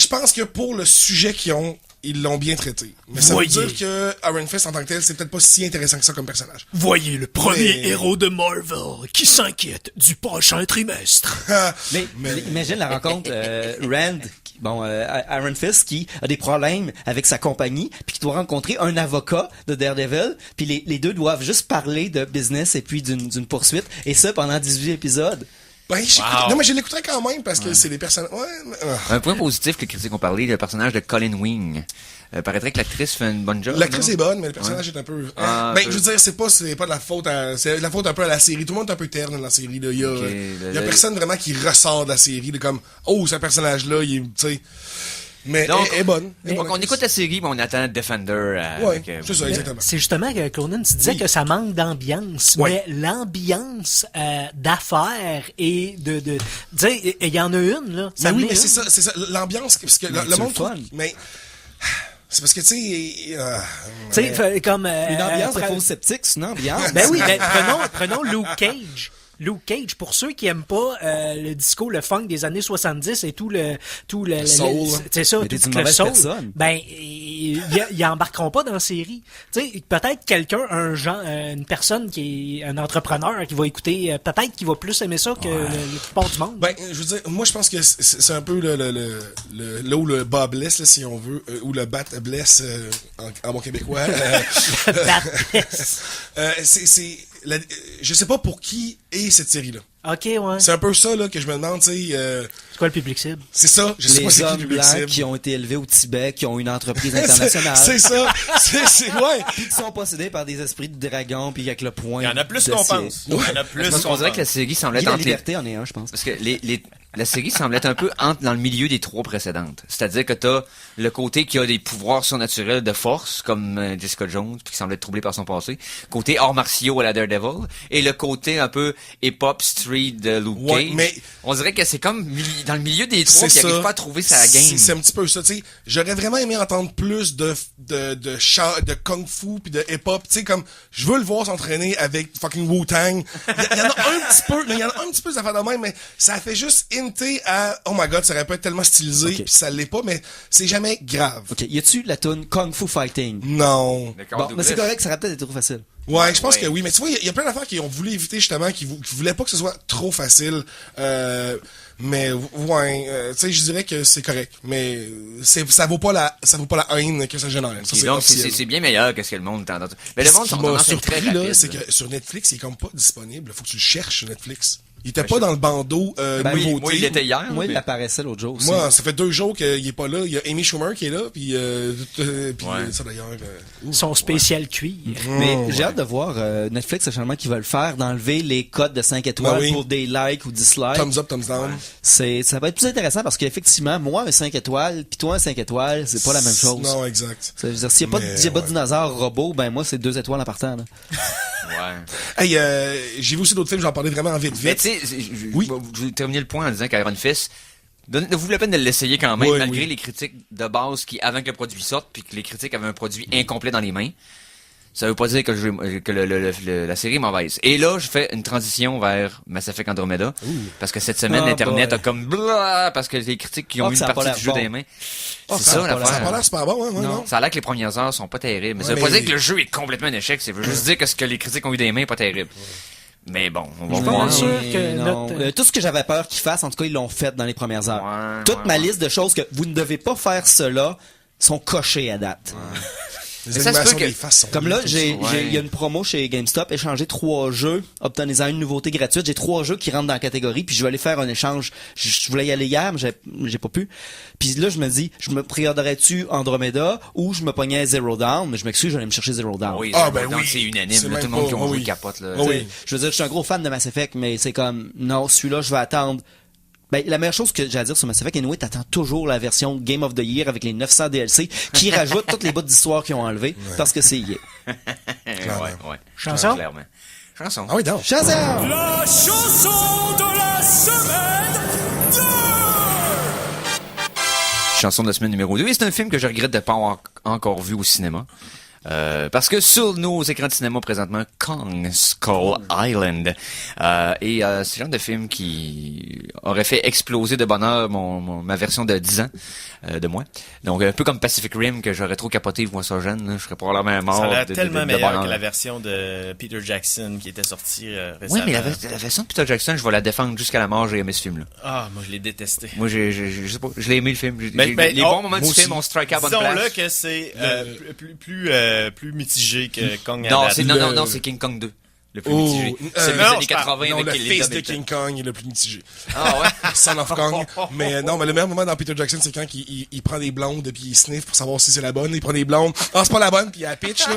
pense que pour le sujet qu'ils ont, ils l'ont bien traité. Mais ça veut dire que Iron Fist en tant que tel, c'est peut-être pas si intéressant que ça comme personnage. Voyez le premier héros de Marvel qui s'inquiète du prochain trimestre. mais imagine la rencontre Rand, Iron Fist qui a des problèmes avec sa compagnie, puis qui doit rencontrer un avocat de Daredevil, puis les deux doivent juste parler de business et puis d'une poursuite, et ça pendant 18 épisodes. Non, mais je l'écouterais quand même parce que c'est des personnages. Un point positif que les critiques ont parlé, le personnage de Colin Wing. Paraîtrait que l'actrice fait une bonne job. L'actrice est bonne, mais le personnage est un peu. Je veux dire, c'est pas de la faute c'est de la faute un peu à la série. Tout le monde est un peu terne dans la série, là. Il y a personne vraiment qui ressort de la série, de comme, ce personnage-là, il est, tu sais. Mais donc, elle est bonne. Donc, on écoute la série, mais on attend Defender. C'est ça, exactement. C'est justement que Conan, tu disais que ça manque d'ambiance, mais l'ambiance d'affaires et de tu sais, il y en a une, là. Mais oui, mais c'est ça. L'ambiance, parce que le monde trouve, mais c'est parce que, tu sais... comme... une ambiance de faux sceptique, c'est une ambiance. Ben oui, prenons Luke Cage. Luke Cage, pour ceux qui aiment pas le disco, le funk des années 70 et tout le soul. C'est ça, Mais tout t'es une le mauvaise soul. personne. Ben, ils embarqueront pas dans la série. Tu sais, peut-être quelqu'un, une personne qui est un entrepreneur qui va écouter, peut-être qu'il va plus aimer ça que la plupart du monde. Ben, je veux dire, moi, je pense que c'est un peu là où le bas blesse, là, si on veut, ou le bat blesse en bon québécois. Je sais pas pour qui est cette série-là. Ok, ouais. C'est un peu ça là que je me demande, tu sais. C'est quoi le public cible? C'est ça, je sais pas Les c'est qui hommes le public blancs cible. qui ont été élevés au Tibet, qui ont une entreprise internationale. C'est ça, ouais. Puis qui sont possédés par des esprits de dragon, puis avec le point. Il y en a plus qu'on d'acier. pense. Il y en a plus Parce qu'on qu'on dirait que la pense. série semble Guy être la entre les... liberté en est un, je pense. Parce que la série semble être un peu dans le milieu des 3 précédentes. C'est-à-dire que t'as le côté qui a des pouvoirs surnaturels de force, comme Jessica Jones, puis qui semble être troublé par son passé. Côté arts martiaux à la Daredevil. Et le côté un peu hip-hop street de Luke Ouais, Cage. mais- On dirait que c'est comme dans le milieu des 3 C'est qui ça. n'arrive pas à trouver sa game. C'est un petit peu ça, tu sais. J'aurais vraiment aimé entendre plus de kung fu puis de hip-hop, tu sais, comme, je veux le voir s'entraîner avec fucking Wu-Tang. Il y en a un petit peu, mais il y en a un petit peu d'affaires de même, mais ça fait juste hinter à, oh my god, ça aurait pu être tellement stylisé, Ok. puis ça l'est pas, mais c'est jamais grave. Ok, y a-tu la tune Kung Fu Fighting? Non. D'accord, Bon, mais c'est correct, ça aurait peut-être été trop facile. Ouais, je pense Ouais. que oui, mais tu vois, il y a plein d'affaires qui ont voulu éviter justement, qui voulaient pas que ce soit trop facile. Mais ouais, tu sais, je dirais que c'est correct, mais ça vaut pas la haine que ça génère. Ça, Et c'est donc, officiel. c'est bien meilleur que ce que le monde t'entend. Mais le Ce monde qui sont m'a tendance à être surpris, très là, rapide, c'est là. que sur Netflix, il est comme pas disponible. Faut que tu le cherches sur Netflix. Il était pas dans le bandeau nouveauté. Moi, il était hier. Moi, il mais- apparaissait l'autre jour aussi. Moi, ça fait 2 jours qu'il est pas là. Il y a Amy Schumer qui est là, puis ça d'ailleurs. Son spécial cuir. Mais j'ai hâte de voir Netflix, actuellement, qui veulent faire, d'enlever les codes de 5 étoiles Ben oui. pour des likes ou dislikes. Thumbs up, thumbs down. Ça va être plus intéressant parce qu'effectivement, moi, un 5 étoiles, puis toi, un 5 étoiles, c'est pas la même chose. Non, exact. Ça veut dire, s'il n'y a pas Mais, de ouais. dinosaure robot, ben moi, c'est 2 étoiles en partant. Là. Ouais. Hey, j'ai vu aussi d'autres films, j'en parlais vraiment vite. Mais tu sais, Oui. je vais terminer le point en disant qu'Iron Fist, vous la peine de l'essayer quand même, Oui, malgré oui. les critiques de base qui, avant que le produit sorte, puis que les critiques avaient un produit incomplet dans les mains. Ça veut pas dire que, la série est mauvaise. Et là, je fais une transition vers Mass Effect Andromeda. Parce que cette semaine, Oh Internet boy. a comme blah, parce que les critiques qui ont Oh, eu une ça a pas partie l'air du jeu bon. dans les mains. Oh, C'est ça a ça pas l'air- Ça a l'affaire. pas l'air super bon, hein, non? Ça a l'air que les premières heures sont pas terribles. Mais ça veut Ouais, pas mais- dire que le jeu est complètement un échec. Ça veut juste dire que ce que les critiques ont eu des mains est pas terrible. Mais bon, on va Je voir. pense sûr que non. notre- Tout ce que j'avais peur qu'ils fassent, en tout cas, ils l'ont fait dans les premières heures. Ouais, Toute ouais, ma ouais. liste de choses que vous ne devez pas faire cela sont cochées à date. Les Mais ça se animations peut que- des faces sont Comme là, Ouais. il y a une promo chez GameStop, échanger 3 jeux, obtenez-en une nouveauté gratuite. J'ai 3 jeux qui rentrent dans la catégorie, puis je vais aller faire un échange. Je voulais y aller hier, mais j'ai pas pu. Puis là, je me dis, je me préorderais-tu Andromeda ou je me pognais Zero Down, mais je m'excuse, j'allais me chercher Zero Down. Oui, Ah, Zero ben Dawn, oui. c'est C'est unanime. Là, même tout le monde pas- qui ont ah joué oui. capote. Là. Ah oui. T'sais, je veux dire, je suis un gros fan de Mass Effect, mais c'est comme, non, celui-là, je vais attendre. Ben, la meilleure chose que j'ai à dire sur Mass Effect, anyway, t'attends toujours la version Game of the Year avec les 900 DLC qui rajoute toutes les bouts d'histoire qu'ils ont enlevées parce que c'est EA. Ouais. Chanson? Clairement. Chanson. Ah oui, donc. Shazam! La chanson de la semaine 2! Chanson de la semaine numéro 2. Et c'est un film que je regrette de pas avoir encore vu au cinéma. Parce que sur nos écrans de cinéma présentement, Kong Skull Island. C'est le genre de film qui aurait fait exploser de bonheur ma version de 10 ans de moi. Donc un peu comme Pacific Rim que j'aurais trop capoté moi ça jeune, là. Je serais probablement mort. Ça a l'air de tellement meilleur bonheur. que la version de Peter Jackson qui était sortie récemment. Oui, mais la version de Peter Jackson, je vais la défendre jusqu'à la mort. J'ai aimé ce film-là. Ah, moi je l'ai détesté. Moi, je sais pas, je l'ai aimé le film. Mais Les bons moments du moi film aussi. ont strike à bonne Disons-le place. que c'est plus mitigé que Kong à Non, date. c'est King Kong 2. Le plus Oh, mitigé. C'est les non, années 80 non, avec le les face de Hamilton. King Kong est le plus mitigé. Ah ouais? Son of Kong. Mais non, mais le meilleur moment dans Peter Jackson, c'est quand il prend des blondes puis il sniff pour savoir si c'est la bonne. Il prend des blondes. Ah, c'est pas la bonne, puis il a pitch, là.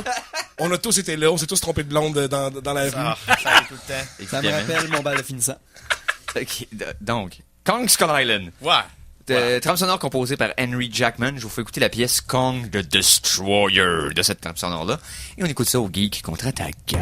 On a tous été là, on s'est tous trompés de blonde dans la rue. Ah, ça arrive tout le temps. Ça me Évidemment. rappelle mon bal de finissant. Ok, donc, Kong Skull Island. Ouais. Trame sonore composée par Henry Jackman. Je vous fais écouter la pièce Kong the Destroyer de cette trame sonore-là. Et on écoute ça au Geek contre-attaque.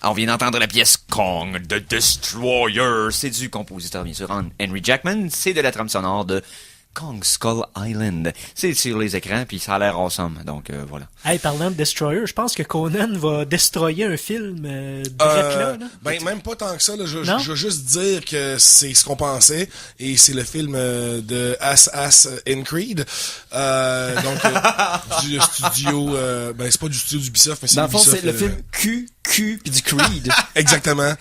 On vient d'entendre la pièce Kong the Destroyer. C'est du compositeur, bien sûr, Henry Jackman. C'est de la trame sonore de Kong Skull Island. C'est sur les écrans, puis ça a l'air awesome. Donc, voilà. Hey, parlant de Destroyer, je pense que Conan va destroyer un film direct là. Ben, même pas tant que ça. Là. Je Non? veux juste dire que c'est ce qu'on pensait. Et c'est le film de Ass in Creed. Du studio... ben, c'est pas du studio d'Ubisoft, mais c'est Dans le fond, Ubisoft, c'est le film Q puis du Creed. Exactement.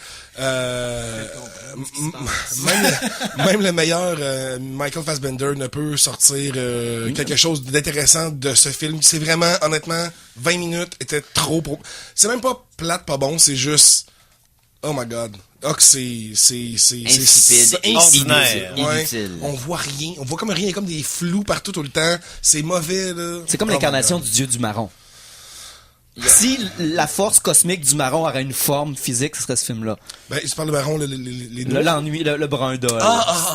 Même le meilleur Michael Fassbender ne peut sortir quelque chose d'intéressant de ce film. C'est vraiment, honnêtement, 20 minutes était trop pour... C'est même pas plate, pas bon, c'est juste... Oh my god. Oh, que c'est Insipide, ordinaire. inutile. On voit rien. On voit comme rien, comme des flous partout tout le temps. C'est mauvais, là. C'est comme Oh my l'incarnation God. du dieu du marron. Si la force cosmique du marron aurait une forme physique, ce serait ce film-là. Ben, tu parles de marron, les L'ennui, le brun d'ol.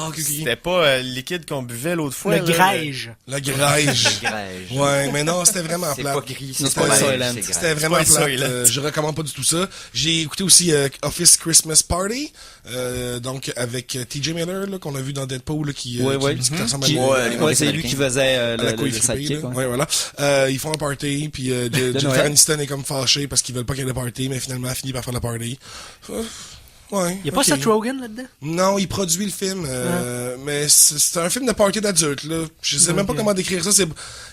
ok. C'était pas le liquide qu'on buvait l'autre fois. Le là, grège. La grège. Grège. Ouais, mais non, c'était vraiment C'est plate. pas gris, C'est c'est pas pas Soylent. beige, c'est C'était grège. vraiment pas plate. Soylent. Je recommande pas du tout ça. J'ai écouté aussi Office Christmas Party, donc avec TJ Miller, là, qu'on a vu dans Deadpool, là, qui ressemble à Qui- moi. ouais, c'est lui qui faisait À la le coéquipier, sidekick. là. Ouais. Ouais, voilà. Ils font un party, puis Jennifer Noël. Aniston est comme fâchée parce qu'ils veulent pas qu'il y ait de party, mais finalement, elle finit par faire le party. Ouais. Y a pas ok. Seth Rogen là-dedans? Non, il produit le film, mais c'est un film de party d'adulte, là. Je sais même pas comment décrire ça.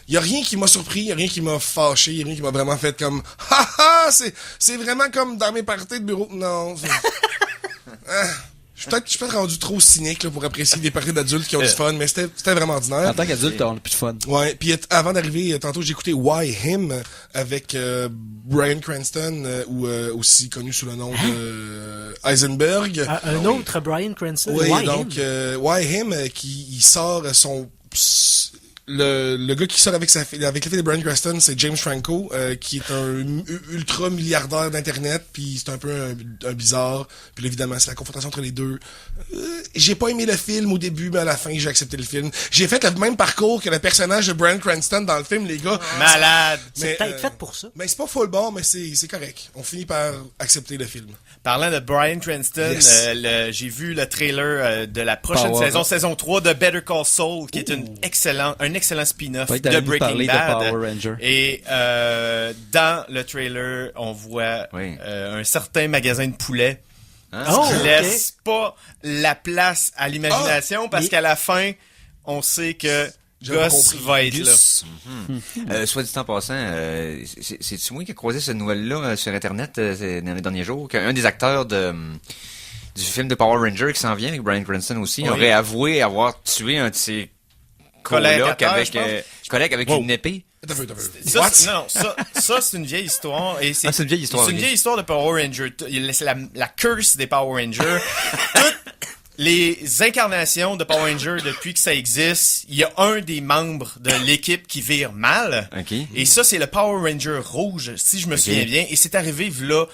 Il y a rien qui m'a surpris, il y a rien qui m'a fâché, il y a rien qui m'a vraiment fait comme haha, c'est vraiment comme dans mes parties de bureau. Non. Je suis peut-être rendu trop cynique là, pour apprécier des parties d'adultes qui ont du fun, mais c'était vraiment ordinaire. En tant qu'adulte, on a plus de fun. Ouais, puis avant d'arriver, tantôt j'ai écouté Why Him avec Bryan Cranston, ou aussi connu sous le nom de Heisenberg. Un autre Bryan Cranston. Oui, Why donc him? Why Him qui il sort son le gars qui sort avec la fille de Bryan Cranston, c'est James Franco, qui est un ultra milliardaire d'internet, puis c'est un peu un bizarre. Puis là, évidemment, c'est la confrontation entre les deux. J'ai pas aimé le film au début, mais à la fin, j'ai accepté le film. J'ai fait le même parcours que le personnage de Bryan Cranston dans le film, les gars. Malade. C'est peut-être fait pour ça. Mais c'est pas full bon, mais c'est correct. On finit par accepter le film. Parlant de Bryan Cranston, Yes. j'ai vu le trailer de la prochaine Power. saison 3 de Better Call Saul, qui est un excellent spin-off Ouais, de t'avais nous Breaking parler de Bad. Power Ranger. Et dans le trailer, on voit Oui. un certain magasin de poulets Oh, qui ok. laisse pas la place à l'imagination parce qu'à la fin, on sait que J'avais pas Gus compris. va être Gus. Soit dit en passant, c'est-tu moi qui ai croisé cette nouvelle-là sur Internet dans les derniers jours, qu'un des acteurs du film de Power Ranger qui s'en vient avec Bryan Cranston aussi aurait avoué avoir tué un de ses collègues Colocataires, avec, je pense. collègues avec une épée. T'as vu. Ça, What? ça, c'est une vieille histoire. Et c'est une vieille histoire, C'est une ok. vieille histoire de Power Rangers. C'est la curse des Power Rangers. Toutes les incarnations de Power Rangers, depuis que ça existe, il y a un des membres de l'équipe qui vire mal. Ok. Et ça, c'est le Power Ranger rouge, si je me souviens bien. Et c'est arrivé là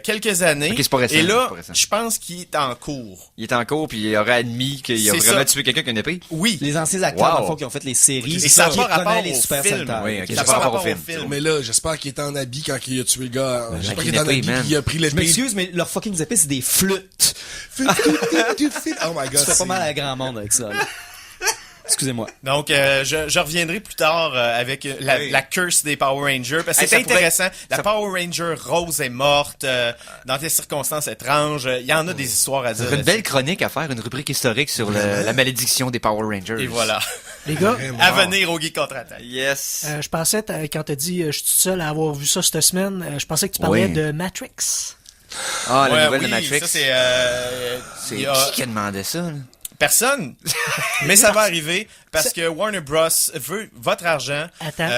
quelques années. Ok, c'est pas récent, Et c'est là, pas récent. je pense qu'il est en cours. Il est en cours, puis il aurait admis qu'il a C'est vraiment ça. tué quelqu'un avec une épée. Oui. Les anciens acteurs, Wow. dans le fond, qui ont fait les séries. Et ça n'a qui pas rapport prenaient les au super film. Sentai. Oui, ok, Ça ça n'a n'a pas pas rapport rapport au au film. film. Mais là, j'espère qu'il était en habit quand il a tué le gars. J'espère avec qu'il était en une épée, habit man. qu'il a pris Je l'épée. m'excuse, mais leurs fucking épées, c'est des flûtes. Oh my god. Tu fais pas c'est- mal à grand monde avec ça. là. Excusez-moi. Donc, je reviendrai plus tard avec la curse des Power Rangers, parce que Hey, c'est ça pourrait- intéressant. La Power Ranger rose est morte dans des circonstances étranges. Il y en a des histoires à Ça dire. serait une belle chronique à faire, une rubrique historique sur la malédiction des Power Rangers. Et voilà. Les gars, À venir au Geek Contre-Attaque. Yes. je pensais, quand t'as dit je suis tout seul à avoir vu ça cette semaine, je pensais que tu parlais Oui. de Matrix. Ah, la Ouais, nouvelle oui, de Matrix. ça c'est... C'est il y a- qui a demandé ça, là? Personne. Mais ça va arriver parce que Warner Bros. Veut votre argent. Attends.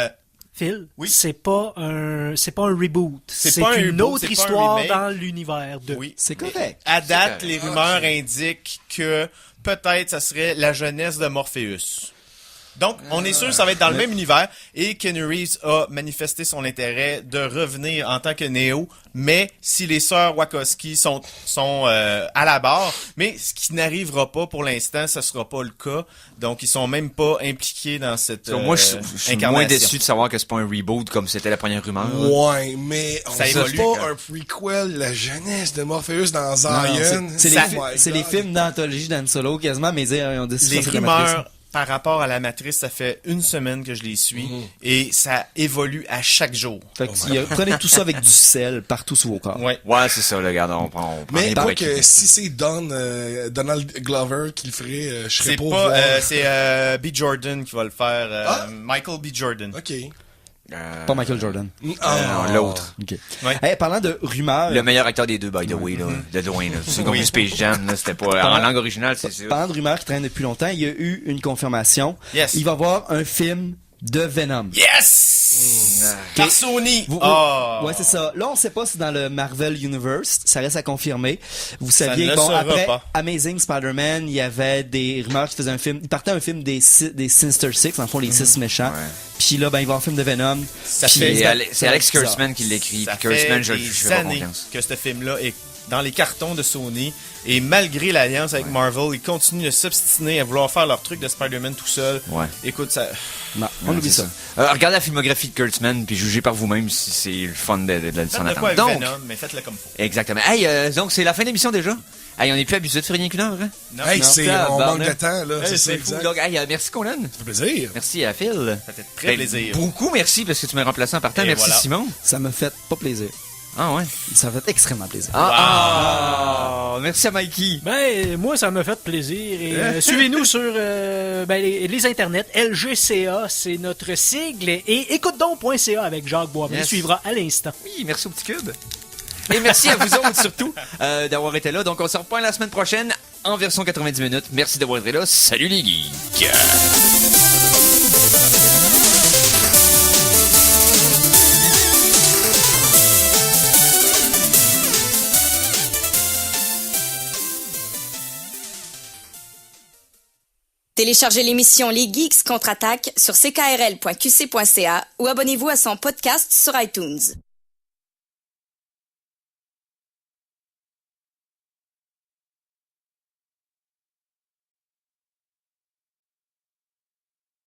Phil, oui. c'est pas un reboot. C'est C'est pas un une reboot, autre c'est pas un histoire remake. dans l'univers de. Oui. C'est correct. À date, correct. les rumeurs indiquent que peut-être ça serait la jeunesse de Morpheus. Donc, on est sûr que ça va être dans le même univers. Et Keanu Reeves a manifesté son intérêt de revenir en tant que Neo, mais si les sœurs Wachowski sont à la barre, mais ce qui n'arrivera pas pour l'instant, ça sera pas le cas. Donc, ils sont même pas impliqués dans cette Moi, je suis moins déçu de savoir que c'est pas un reboot comme c'était la première rumeur. Ouais, mais on Ça fait évolue, pas quand un prequel, la jeunesse de Morpheus dans Zion. Non, c'est Oh my les God. films d'anthologie d'Han Solo, quasiment, mais ils ont décidé Les de faire de la matrice. rumeurs par rapport à la Matrice, ça fait une semaine que je les suis et ça évolue à chaque jour. Fait que prenez tout ça avec du sel partout sur vos corps. Ouais. Ouais, c'est ça, là, regarde, on prend Mais les pas breaks. que si c'est Donald Glover qui le ferait, je serais C'est pas au pas, voir. c'est B. Jordan qui va le faire. Michael B. Jordan. Ok. Pas Michael Jordan. Non, l'autre. Ok. Ouais. Hey, parlant de rumeurs, Le meilleur acteur des deux, by the way, là, de loin, là. C'est comme Space Jam, là, c'était pas, en langue originale, c'est sûr. parlant de rumeurs qui traînent depuis longtemps, il y a eu une confirmation. Yes. Il va y avoir un film de Venom. Yes! Par Sony. Ouais, c'est ça. Là, on sait pas si dans le Marvel Universe, ça reste à confirmer. Vous Ça saviez, ne bon, sera après pas. Amazing Spider-Man, il y avait des rumeurs qui faisaient un film, il partait un film des Sinister Six, en fond, les six méchants. Ouais. Puis là, ben, il va y avoir un film de Venom. Ça Puis- fait- C'est Alex bizarre. Kurtzman qui l'écrit, Ça puis Kurtzman, fait je des fais pas années confiance. que ce film-là est dans les cartons de Sony. Et malgré l'alliance avec Marvel, ils continuent de s'obstiner à vouloir faire leur truc de Spider-Man tout seul. Ouais. Écoute, ça... Non, on oublie ça. Regardez la filmographie de Kurtzman, puis jugez par vous-même si c'est le fun de s'en Faites de quoi attendre. avec Donc, Venom, mais faites-le comme faut. exactement. Hey, donc c'est la fin de l'émission déjà? Hey, on n'est plus abusé de faire rien qu'une heure, hein? Non, Hey, non, on tabarnak. manque de temps, là. Hey, C'est ça, c'est exact. Fou. Donc, hey, merci Conan. Ça fait plaisir. Merci à Phil. ça fait très plaisir. Beaucoup merci parce que tu m'as remplacé en partant. Et Merci voilà. Simon. Ça me fait pas plaisir. Ah ouais. Ça me fait extrêmement plaisir. Merci à Mikey. Ben, moi, ça m'a fait plaisir. Et, suivez-nous sur les internets. LGCA, c'est notre sigle. Et écoute-donc.ca avec Jacques Boisvert. Yes. Suivra à l'instant. Oui, merci au petit cube. Et merci à vous autres surtout d'avoir été là. Donc on se reprend la semaine prochaine en version 90 minutes. Merci d'avoir été là. Salut les geeks. Téléchargez l'émission Les Geeks contre-attaque sur ckrl.qc.ca ou abonnez-vous à son podcast sur iTunes.